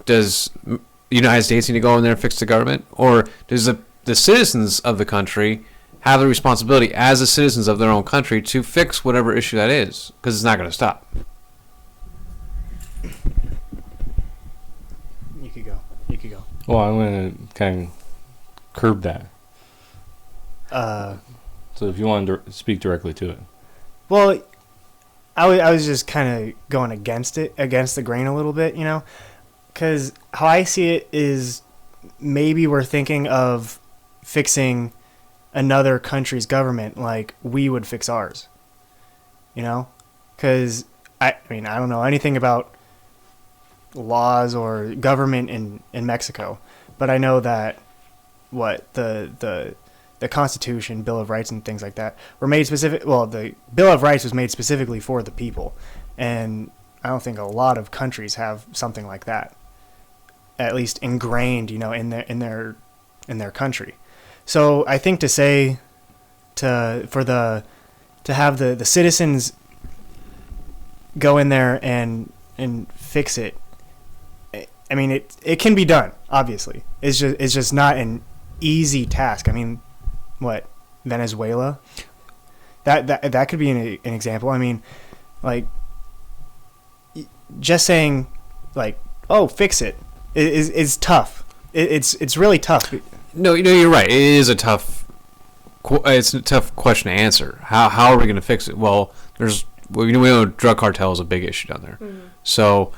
the United States need to go in there and fix the government, or does the citizens of the country have the responsibility as the citizens of their own country to fix whatever issue that is? Because it's not going to stop. You could go. Well, I'm going to kind of curb that. So if you want to speak directly to it. Well, I was just kind of going against the grain a little bit, because how I see it is maybe we're thinking of fixing another country's government like we would fix ours, because I don't know anything about laws or government in Mexico, but I know that the Constitution, Bill of Rights, and things like that were made specific. Well, the Bill of Rights was made specifically for the people, and I don't think a lot of countries have something like that, at least ingrained, in their country. So I think to have the citizens go in there and fix it. I mean, it can be done. Obviously, it's just not an easy task. I mean, what, Venezuela? That could be an example. I mean, like, just saying, like, oh, fix it is tough. It's really tough. No, you're right. It is a tough. It's a tough question to answer. How are we going to fix it? Well, we know drug cartel is a big issue down there. Mm-hmm. So,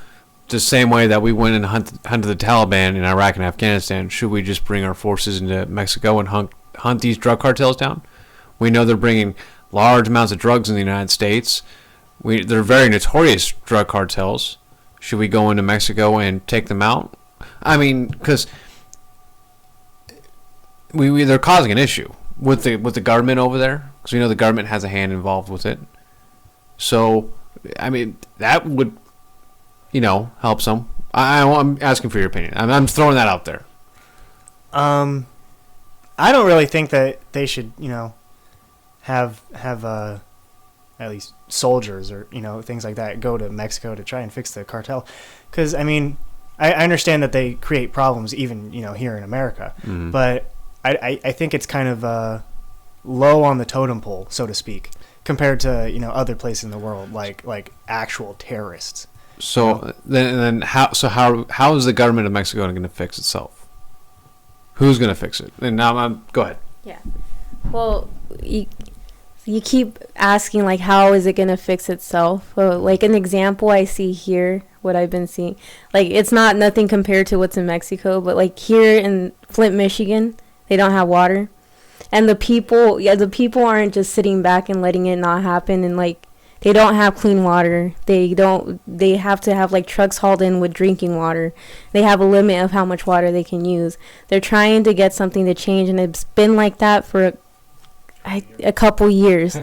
the same way that we went and hunted the Taliban in Iraq and Afghanistan, should we just bring our forces into Mexico and hunt these drug cartels down? We know they're bringing large amounts of drugs in the United States. They're very notorious drug cartels. Should we go into Mexico and take them out? I mean, because they're causing an issue with the government over there, because we know the government has a hand involved with it. So, I mean, that would, help some. I'm asking for your opinion. I'm throwing that out there. I don't really think that they should, have at least soldiers or things like that go to Mexico to try and fix the cartel, because I mean, I understand that they create problems even here in America, but I think it's kind of low on the totem pole, so to speak, compared to other places in the world like actual terrorists. So then how is the government of Mexico going to fix itself? Who's going to fix it? And now go ahead. Yeah. Well, you keep asking like how is it going to fix itself? Well, like an example I see here, what I've been seeing, like it's not nothing compared to what's in Mexico, but like here in Flint, Michigan, they don't have water, and the people aren't just sitting back and letting it not happen, and like they don't have clean water. They have to have like trucks hauled in with drinking water. They have a limit of how much water they can use. They're trying to get something to change, and it's been like that for a couple years,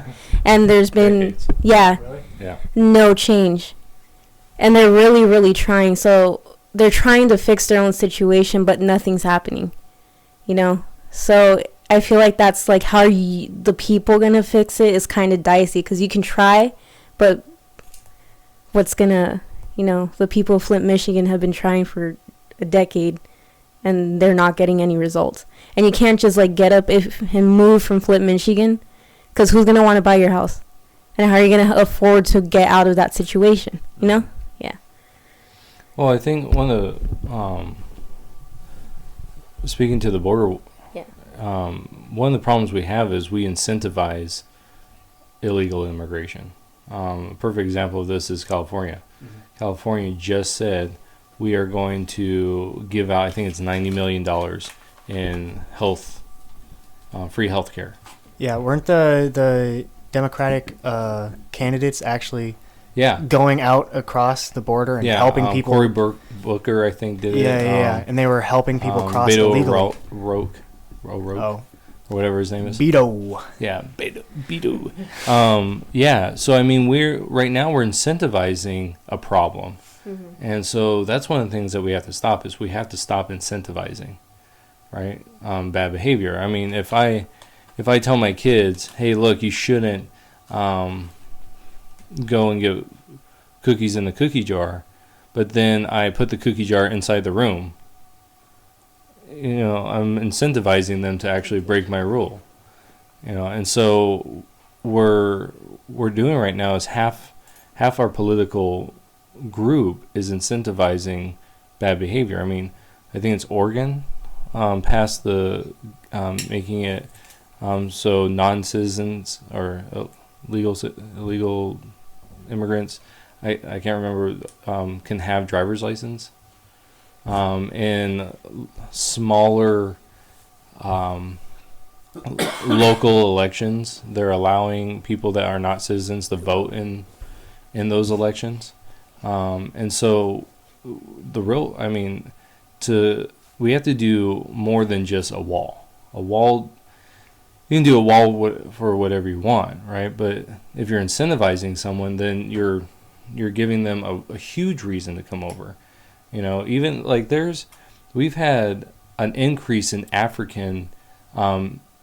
and there's been no change, and they're really, really trying. So they're trying to fix their own situation, but nothing's happening, So I feel like that's like how the people gonna fix it is kind of dicey, because you can try, but what's gonna, the people of Flint, Michigan have been trying for a decade, and they're not getting any results. And you can't just like get up and move from Flint, Michigan, because who's gonna want to buy your house, and how are you gonna afford to get out of that situation? Yeah. Well, I think one of the speaking to the border. One of the problems we have is we incentivize illegal immigration. A perfect example of this is California. Mm-hmm. California just said we are going to give out, I think it's $90 million in free health care. Yeah, weren't the Democratic candidates actually going out across the border and helping people? Cory Booker, I think, did it. Yeah, and they were helping people cross illegally. Or whatever his name is. Beto. Yeah, Beto. So I mean, we're incentivizing a problem, and so that's one of the things that we have to stop is we have to stop incentivizing, right? Bad behavior. I mean, if I tell my kids, hey, look, you shouldn't go and get cookies in the cookie jar, but then I put the cookie jar inside the room, I'm incentivizing them to actually break my rule. And so we're doing right now is half our political group is incentivizing bad behavior. I mean, I think it's Oregon passed the making it so non-citizens or illegal immigrants, I can't remember, can have driver's license. In smaller local elections, they're allowing people that are not citizens to vote in those elections. And so we have to do more than just a wall. You can do a wall for whatever you want, right? But if you're incentivizing someone, then you're giving them a huge reason to come over. Even like we've had an increase in African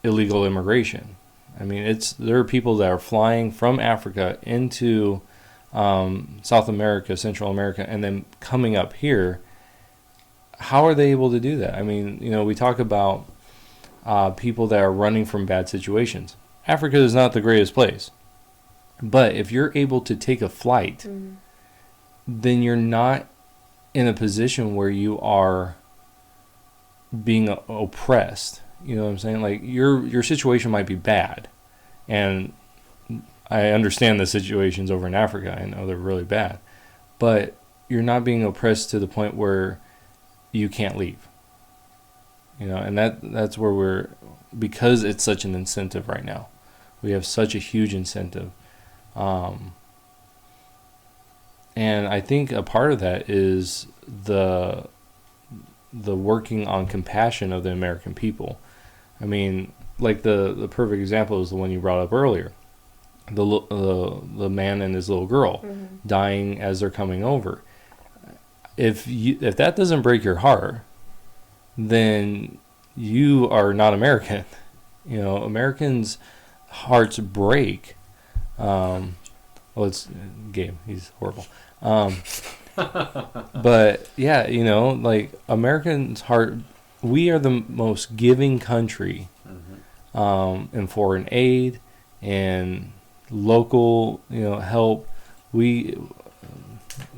illegal immigration. I mean, there are people that are flying from Africa into South America, Central America, and then coming up here. How are they able to do that? I mean, we talk about people that are running from bad situations. Africa is not the greatest place. But if you're able to take a flight, then you're not in a position where you are being oppressed. You know what I'm saying? Like your situation might be bad. And I understand the situations over in Africa. I know they're really bad. But you're not being oppressed to the point where you can't leave. And that's where because it's such an incentive right now. We have such a huge incentive. And I think a part of that is the working on compassion of the American people. I mean, like the perfect example is the one you brought up earlier. The man and his little girl dying as they're coming over. If that doesn't break your heart, then you are not American. Americans' hearts break. It's Gabe. He's horrible. But yeah, like Americans' heart. We are the most giving country in foreign aid and local, help. Great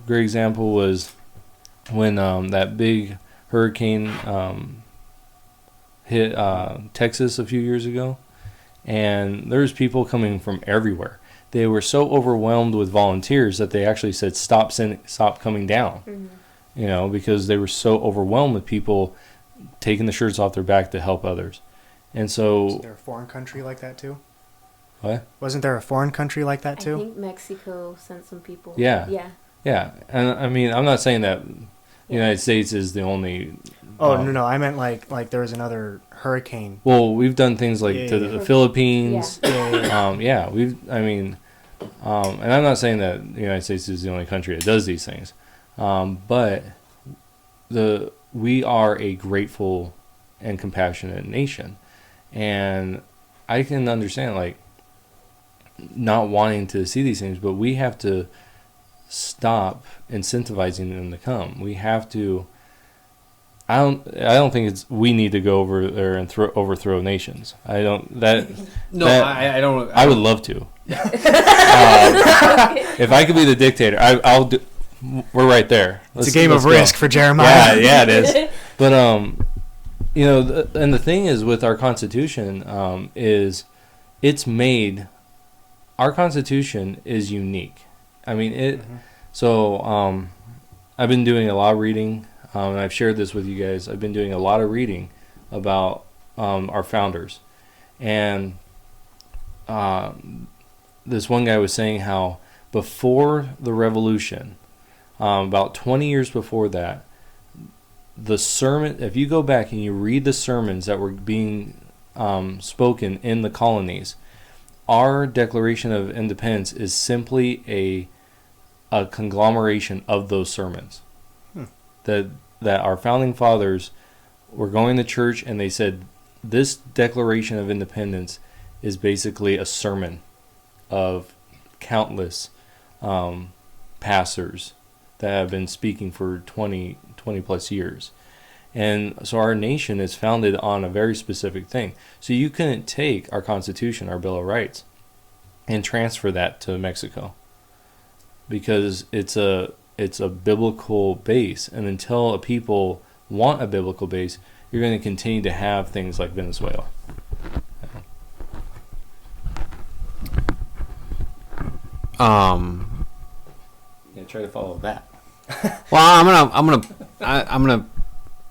example was when that big hurricane hit Texas a few years ago, and there's people coming from everywhere. They were so overwhelmed with volunteers that they actually said stop coming down, because they were so overwhelmed with people taking the shirts off their back to help others. And so was there a foreign country like that too? What? Wasn't there a foreign country like that too? I think Mexico sent some people. Yeah. And I mean, I'm not saying that the United States is the only. Oh, no, I meant like there was another hurricane. Well, we've done things like the Philippines. Yeah. And I'm not saying that the United States is the only country that does these things, but we are a grateful and compassionate nation, and I can understand like not wanting to see these things, but we have to stop incentivizing them to come. We have to. I don't think we need to go over there and overthrow nations. I don't. I don't. I would love to. If I could be the dictator, I'll do. We're right there. It's a game of risk for Jeremiah. Yeah, it is. But and the thing is with our Constitution is it's made. Our Constitution is unique. I mean it. Mm-hmm. So I've been doing a lot of reading. And I've shared this with you guys. I've been doing a lot of reading about our founders. And this one guy was saying how before the Revolution, about 20 years before that, the sermon, if you go back and you read the sermons that were being spoken in the colonies, our Declaration of Independence is simply a conglomeration of those sermons. That our founding fathers were going to church, and they said this Declaration of Independence is basically a sermon of countless pastors that have been speaking for 20 plus years. And so our nation is founded on a very specific thing. So you couldn't take our Constitution, our Bill of Rights, and transfer that to Mexico, because it's a biblical base. And until a people want a biblical base, you're going to continue to have things like Venezuela. Yeah, try to follow that. Well, I'm gonna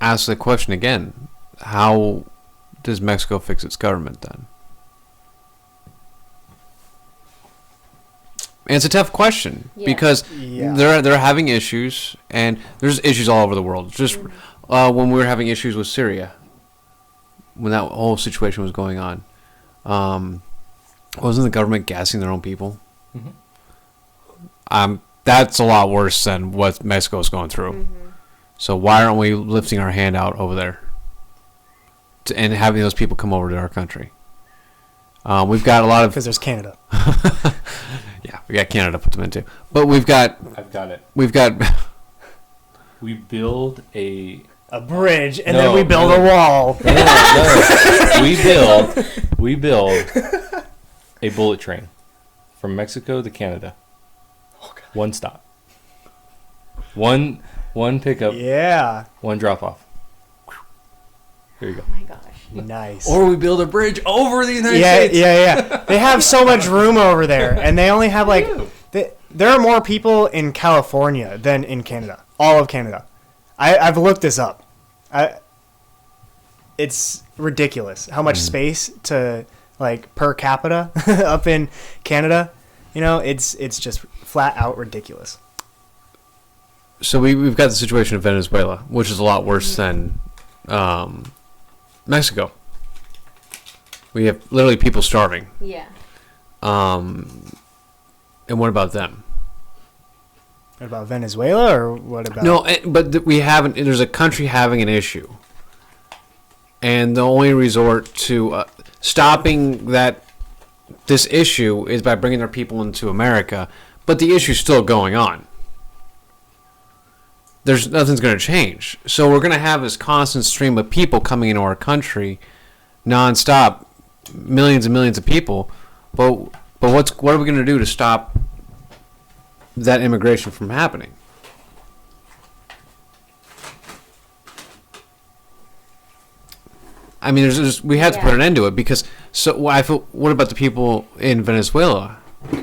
ask the question again. How does Mexico fix its government then? And it's a tough question because they're having issues, and there's issues all over the world. Just when we were having issues with Syria, when that whole situation was going on, wasn't the government gassing their own people? Mm-hmm. That's a lot worse than what Mexico's going through. Mm-hmm. So why aren't we lifting our hand out over there and having those people come over to our country? We've got a lot of... Because there's Canada. Yeah, we got Canada to put them into. But we've got... I've got it. We've got... We build a bridge, and then we build a wall. No. We build a bullet train from Mexico to Canada. Oh, God. One stop. One pickup. Yeah. One drop off. There you go. Oh my gosh. Nice. Or we build a bridge over the United States. Yeah. They have so much room over there, and they only have there are more people in California than in Canada. All of Canada. I've looked this up. It's ridiculous how much space to per capita up in Canada. It's just flat out ridiculous. So we've got the situation of Venezuela, which is a lot worse than Mexico. We have literally people starving. Yeah. And what about them? What about Venezuela, or what about... No, but we haven't... There's a country having an issue. And the only resort to stopping this issue is by bringing their people into America. But the issue's still going on. Nothing's going to change. So we're going to have this constant stream of people coming into our country nonstop, millions and millions of people. But what are we going to do to stop that immigration from happening? I mean, we have to put an end to it, because what about the people in Venezuela?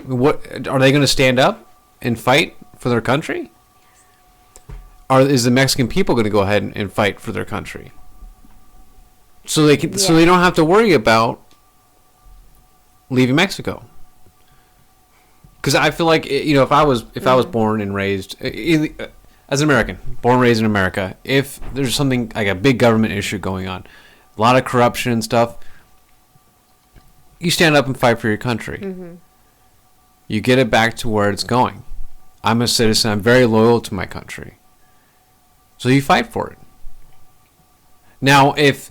What are they going to stand up and fight for their country? Is the Mexican people going to go ahead and fight for their country? So they can, so they don't have to worry about leaving Mexico. Because I feel like, if I was born and raised as an American, born and raised in America, if there's something like a big government issue going on, a lot of corruption and stuff, you stand up and fight for your country. Mm-hmm. You get it back to where it's going. I'm a citizen. I'm very loyal to my country. So you fight for it. Now, if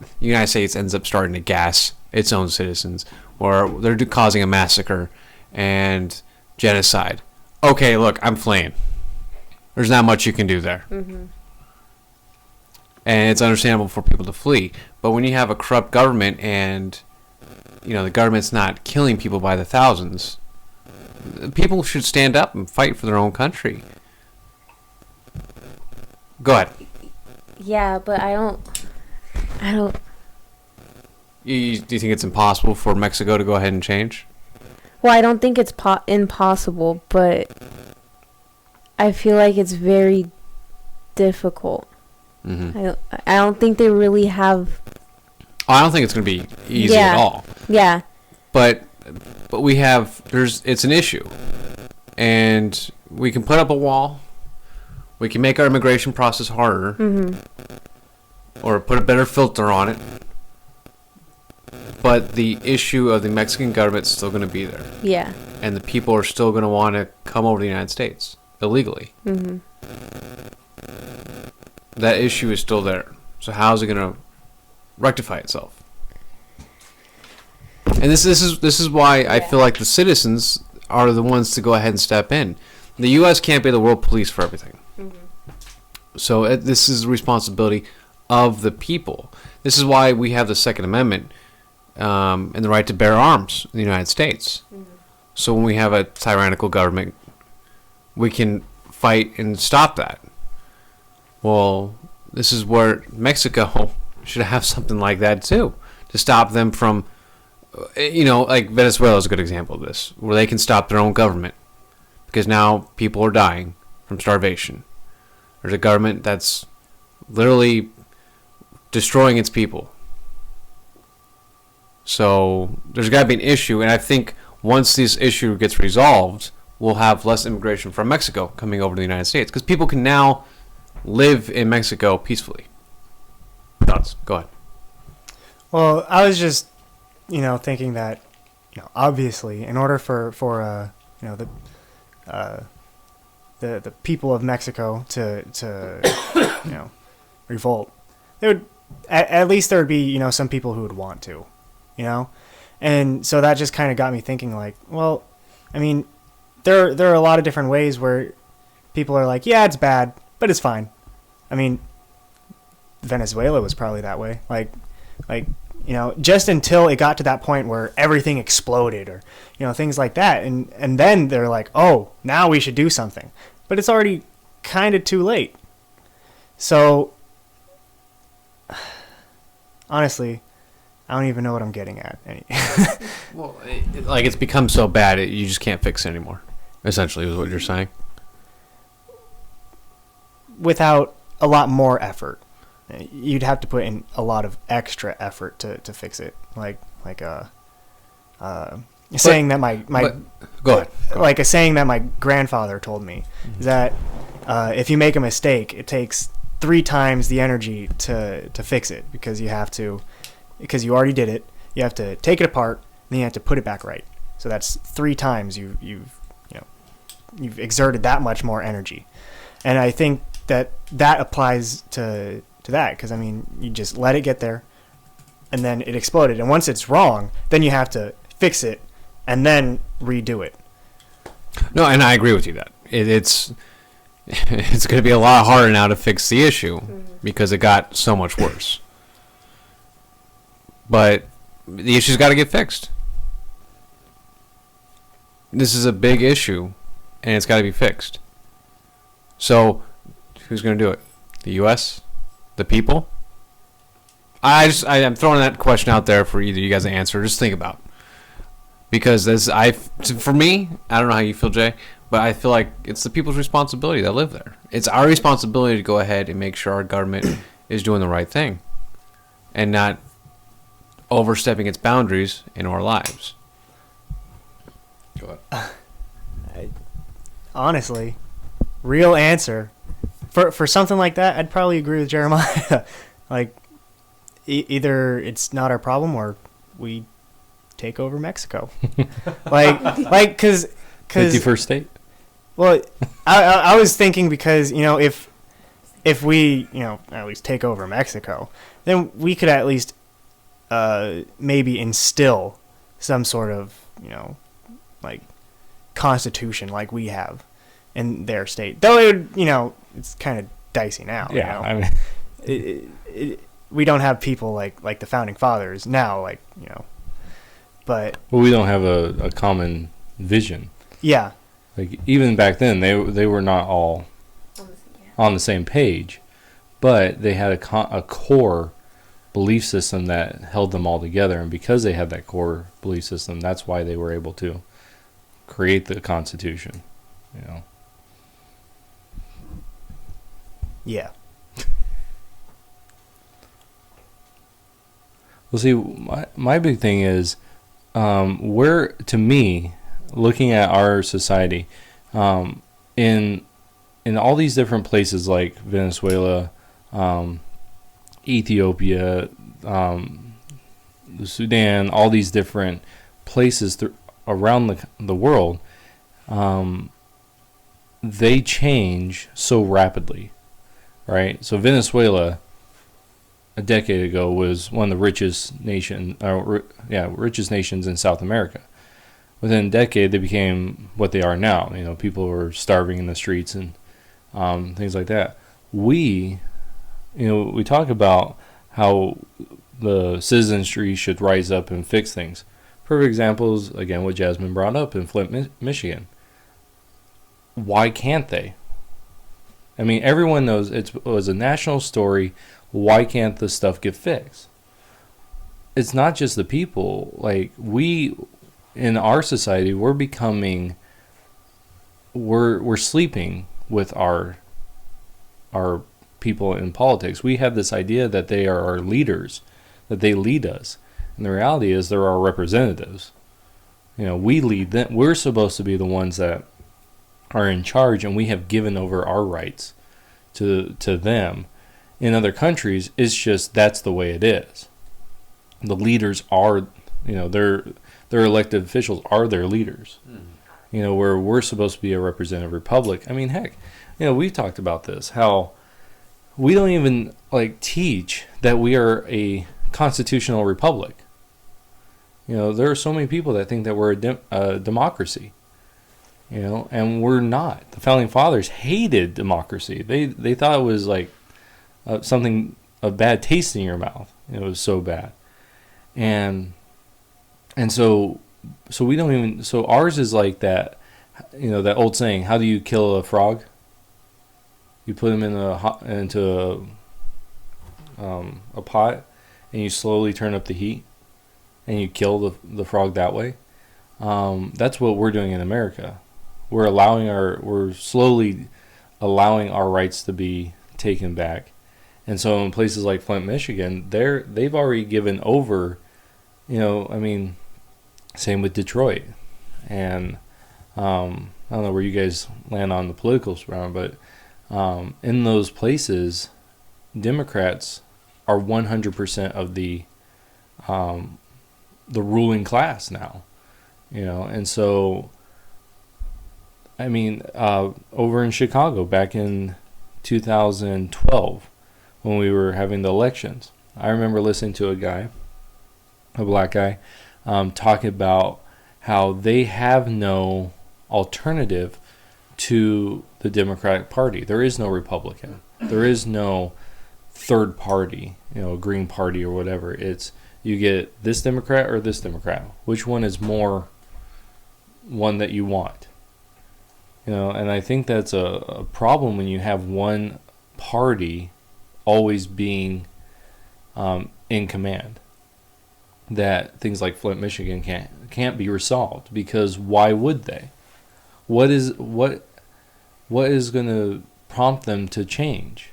the United States ends up starting to gas its own citizens, or they're causing a massacre and genocide, okay, look, I'm fleeing. There's not much you can do there. Mm-hmm. And it's understandable for people to flee. But when you have a corrupt government and, the government's not killing people by the thousands, people should stand up and fight for their own country. Go ahead. Yeah, but I don't. Do you think it's impossible for Mexico to go ahead and change? Well, I don't think it's impossible, but I feel like it's very difficult. Mm-hmm. I don't think they really have... I don't think it's going to be easy at all. Yeah. But we have... It's an issue. And we can put up a wall. We can make our immigration process harder. Mm-hmm. Or put a better filter on it. But the issue of the Mexican government is still going to be there. Yeah. And the people are still going to want to come over to the United States illegally. Mm-hmm. That issue is still there. So how is it going to rectify itself? And this is why I feel like the citizens are the ones to go ahead and step in. The U.S. can't be the world police for everything. So this is the responsibility of the people. This is why we have the Second Amendment and the right to bear arms in the United States. So when we have a tyrannical government, we can fight and stop that. Well, this is where Mexico should have something like that too, to stop them from, like Venezuela is a good example of this, where they can stop their own government because now people are dying from starvation. There's a government that's literally destroying its people. So there's got to be an issue, and I think once this issue gets resolved, we'll have less immigration from Mexico coming over to the United States because people can now live in Mexico peacefully. Thoughts? Go ahead. Well, I was just, thinking that, obviously, in order for the people of Mexico to revolt, there would at least there would be some people who would want to, and so that just kind of got me thinking like, well, I mean, there are a lot of different ways where people are like, yeah, it's bad, but it's fine. I mean, Venezuela was probably that way, like just until it got to that point where everything exploded or things like that, and then they're like, oh, now we should do something, but it's already kind of too late. So honestly, I don't even know what I'm getting at. Well, it's become so bad you just can't fix it anymore. Essentially, is what you're saying. Without a lot more effort, you'd have to put in a lot of extra effort to fix it. Saying that my go ahead. Like a saying that my grandfather told me is that if you make a mistake, it takes 3 times the energy to fix it because you already did it. You have to take it apart, then you have to put it back right. So that's 3 times you've exerted that much more energy, and I think that applies to that because I mean you just let it get there, and then it exploded, and once it's wrong, then you have to fix it and then redo it. No, and I agree with you that it's going to be a lot harder now to fix the issue because it got so much worse. But the issue's got to get fixed. This is a big issue, and it's got to be fixed. So, who's going to do it? The U.S.? The people? I'm throwing that question out there for either you guys to answer. Just think about. Because for me, I don't know how you feel, Jay, but I feel like it's the people's responsibility that live there. It's our responsibility to go ahead and make sure our government is doing the right thing and not overstepping its boundaries in our lives. Go ahead. Honestly, real answer for something like that, I'd probably agree with Jeremiah. Like, either it's not our problem or we take over Mexico. like, cause 51st state. Well, I was thinking because if we at least take over Mexico, then we could at least maybe instill some sort of like constitution like we have in their state. Though it would, it's kind of dicey now. Yeah, I mean, we don't have people like the founding fathers now, but we don't have a common vision. Yeah. Like even back then, they were not all on the same page, but they had a core belief system that held them all together, and because they had that core belief system, that's why they were able to create the Constitution. Yeah. Well, see, my big thing is, where, to me, looking at our society, in all these different places like Venezuela, Ethiopia, Sudan, all these different places around the world, they change so rapidly, right? So Venezuela, a decade ago was one of the richest richest nations in South America. Within a decade, they became what they are now. You know, people were starving in the streets and things like that. We talk about how the citizenry should rise up and fix things. Perfect example is, again, what Jasmine brought up in Flint, Michigan. Why can't they? I mean, everyone knows it was a national story. Why can't this stuff get fixed? It's not just the people. Like, we, in our society, we're sleeping with our people in politics. We have this idea that they are our leaders, that they lead us. And the reality is they're our representatives. You know, we lead them. We're supposed to be the ones that are in charge, and we have given over our rights to them. In other countries, it's just that's the way it is. The leaders are, their elected officials are their leaders. You know, where we're supposed to be a representative republic. I mean, heck, we've talked about this, how we don't even teach that we are a constitutional republic. There are so many people that think that we're a democracy, and we're not. The founding fathers hated democracy. They thought it was like something, a bad taste in your mouth. It was so bad. And so we don't even, so ours is like that, that old saying, how do you kill a frog? You put him into a pot, and you slowly turn up the heat, and you kill the frog that way. That's what we're doing in America. We're slowly allowing our rights to be taken back. And so in places like Flint, Michigan, they've already given over, same with Detroit. And I don't know where you guys land on the political spectrum, but in those places, Democrats are 100% of the ruling class now, and so, over in Chicago back in 2012, when we were having the elections, I remember listening to a black guy, talking about how they have no alternative to the Democratic Party. There is no Republican. There is no third party, a Green Party or whatever. It's you get this Democrat or this Democrat. Which one is more one that you want? And I think that's a problem when you have one party always being in command. That things like Flint, Michigan can't be resolved, because why would they? What is going to prompt them to change?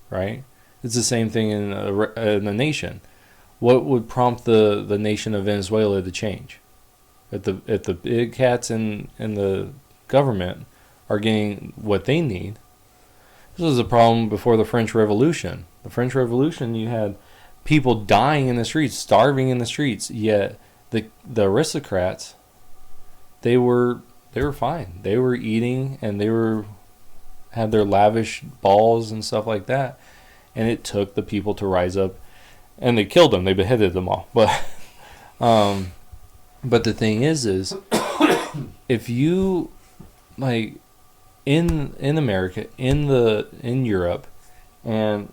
Right? It's the same thing in a nation. What would prompt the nation of Venezuela to change? If the big cats in the government are getting what they need. This was a problem before the French Revolution. The French Revolution, you had people dying in the streets, starving in the streets, yet the aristocrats, they were fine. They were eating, and they had their lavish balls and stuff like that. And it took the people to rise up, and they killed them. They beheaded them all. But the thing is if you in America, in Europe, and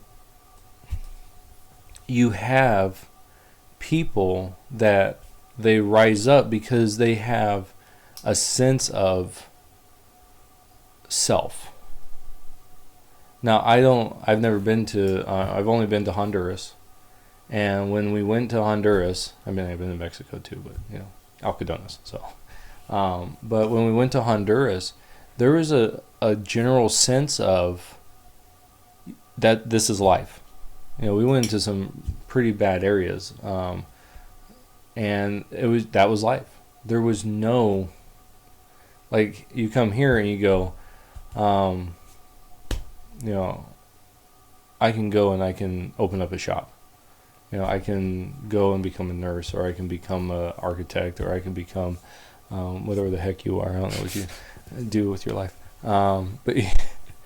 you have people that they rise up because they have a sense of self. Now, I've never been to, I've only been to Honduras. And when we went to Honduras, I've been to Mexico too, but, Alcodones. So, but when we went to Honduras, there was a general sense of that this is life. We went into some pretty bad areas, and that was life. There was no, you come here and you go, I can go and I can open up a shop. I can go and become a nurse, or I can become an architect, or I can become whatever the heck you are. I don't know what you do with your life. But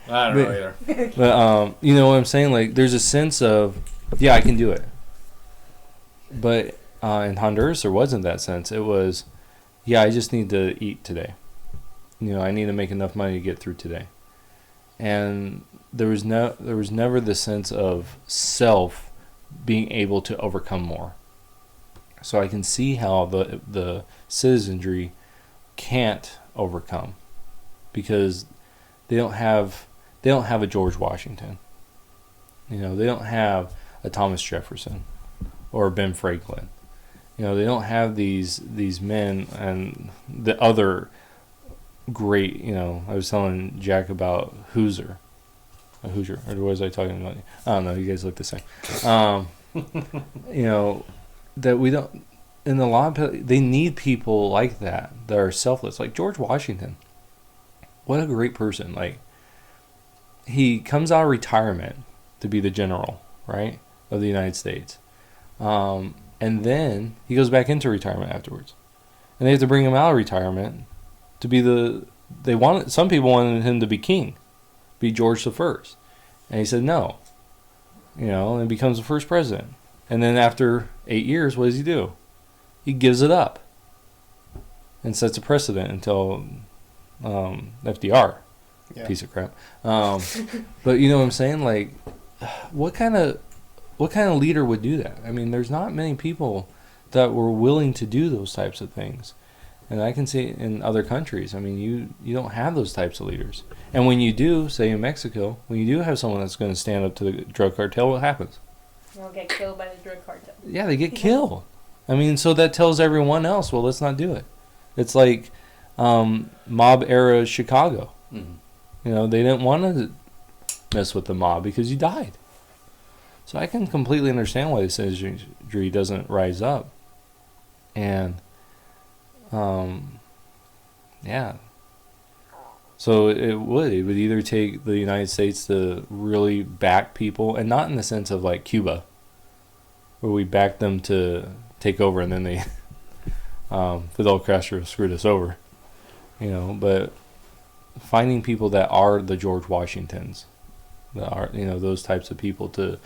I don't know either. But you know what I'm saying? Like, there's a sense of, yeah, I can do it. But in Honduras, there wasn't that sense. It was, yeah, I just need to eat today. You know, I need to make enough money to get through today. And there was never the sense of self being able to overcome more. So I can see how the citizenry can't overcome, because they don't have a George Washington. You know, they don't have a Thomas Jefferson or Ben Franklin. You know, they don't have these men and the other great, you know, I was telling Jack about Hoosier, or was I talking about? I don't know, you guys look the same. You know, that we don't, in a lot of, they need people like that are selfless, like George Washington. What a great person. Like, he comes out of retirement to be the general, right, of the United States. And then he goes back into retirement afterwards. And they have to bring him out of retirement to be some people wanted him to be king, be George the First. And he said no. You know, and becomes the first president. And then after 8 years, what does he do? He gives it up. And sets a precedent until FDR. Yeah. Piece of crap. But you know what I'm saying? Like, what kind of leader would do that? I mean, there's not many people that were willing to do those types of things. And I can see in other countries, I mean, you don't have those types of leaders. And when you do, say in Mexico, when you do have someone that's going to stand up to the drug cartel, what happens? They'll get killed by the drug cartel. Yeah, they get killed. I mean, so that tells everyone else, well, let's not do it. It's like mob era Chicago. Mm-hmm. You know, they didn't want to mess with the mob because you died. So I can completely understand why the citizenry doesn't rise up. And, yeah. So it would either take the United States to really back people, and not in the sense of like Cuba, where we back them to take over and then they, Fidel Castro screwed us over, you know, but finding people that are the George Washingtons, that are, you know, those types of people to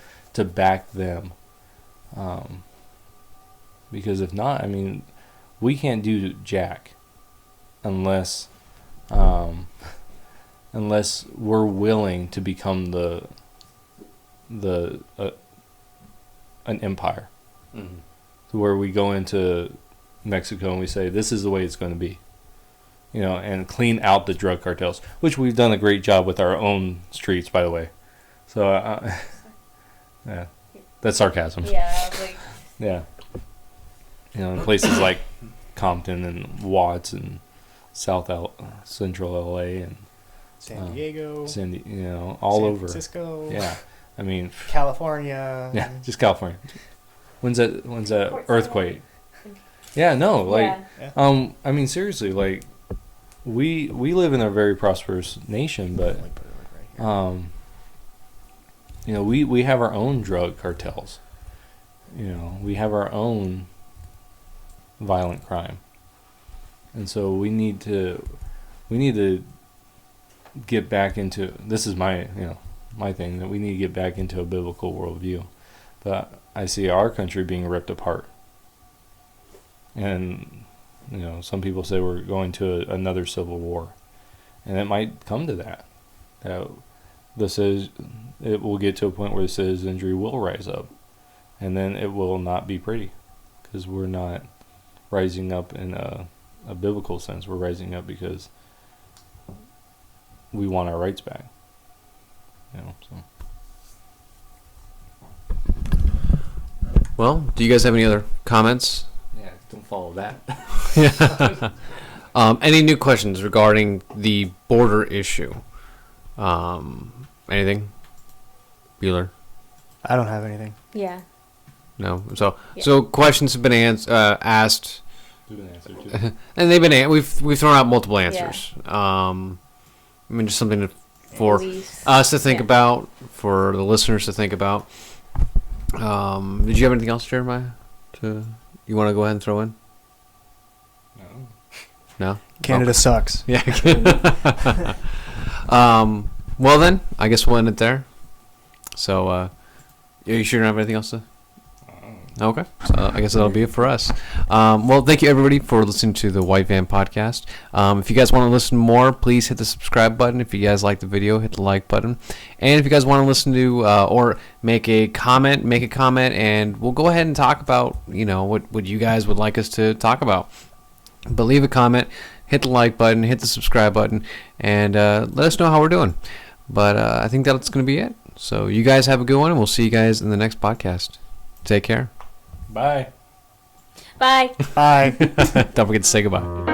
back them. Because if not, I mean, we can't do jack unless we're willing to become an empire. Mm-hmm. So where we go into Mexico and we say, this is the way it's going to be. You know, and clean out the drug cartels, which we've done a great job with our own streets, by the way. So, yeah, that's sarcasm. Yeah, like. Yeah. You know, in places like Compton and Watts and Central LA and San Diego, you know, all over. San Francisco. Yeah, I mean, California. Yeah, just California. When's that earthquake? Yeah, no, like, yeah. I mean, seriously, like, we live in a very prosperous nation, but you know, we have our own drug cartels. You know, we have our own violent crime, and so we need to get back into, this is my thing, that we need to get back into a biblical worldview. But I see our country being ripped apart, and you know, some people say we're going to another civil war, and it might come to that. It will get to a point where the citizenry will rise up, and then it will not be pretty, because we're not rising up in a biblical sense. We're rising up because we want our rights back. You know, so. Well, do you guys have any other comments? Yeah, don't follow that. Yeah. Any new questions regarding the border issue? Anything? Bueller? I don't have anything. Yeah. No. So questions have been asked. We've been answered too. And they've been we've thrown out multiple answers. Yeah. I mean, just something for us to think about, for the listeners to think about. Did you have anything else, Jeremiah? You want to go ahead and throw in? No. Canada sucks. Yeah. Well then, I guess we'll end it there. So, are you sure you don't have anything else to? Okay, so I guess that'll be it for us. Well, thank you everybody for listening to the White Van Podcast. If you guys want to listen more, please hit the subscribe button. If you guys like the video, hit the like button. And if you guys want to listen to or make a comment, and we'll go ahead and talk about, what you guys would like us to talk about. But leave a comment, hit the like button, hit the subscribe button, and let us know how we're doing. But I think that's going to be it. So you guys have a good one, and we'll see you guys in the next podcast. Take care. Bye. Bye. Bye. Don't forget to say goodbye.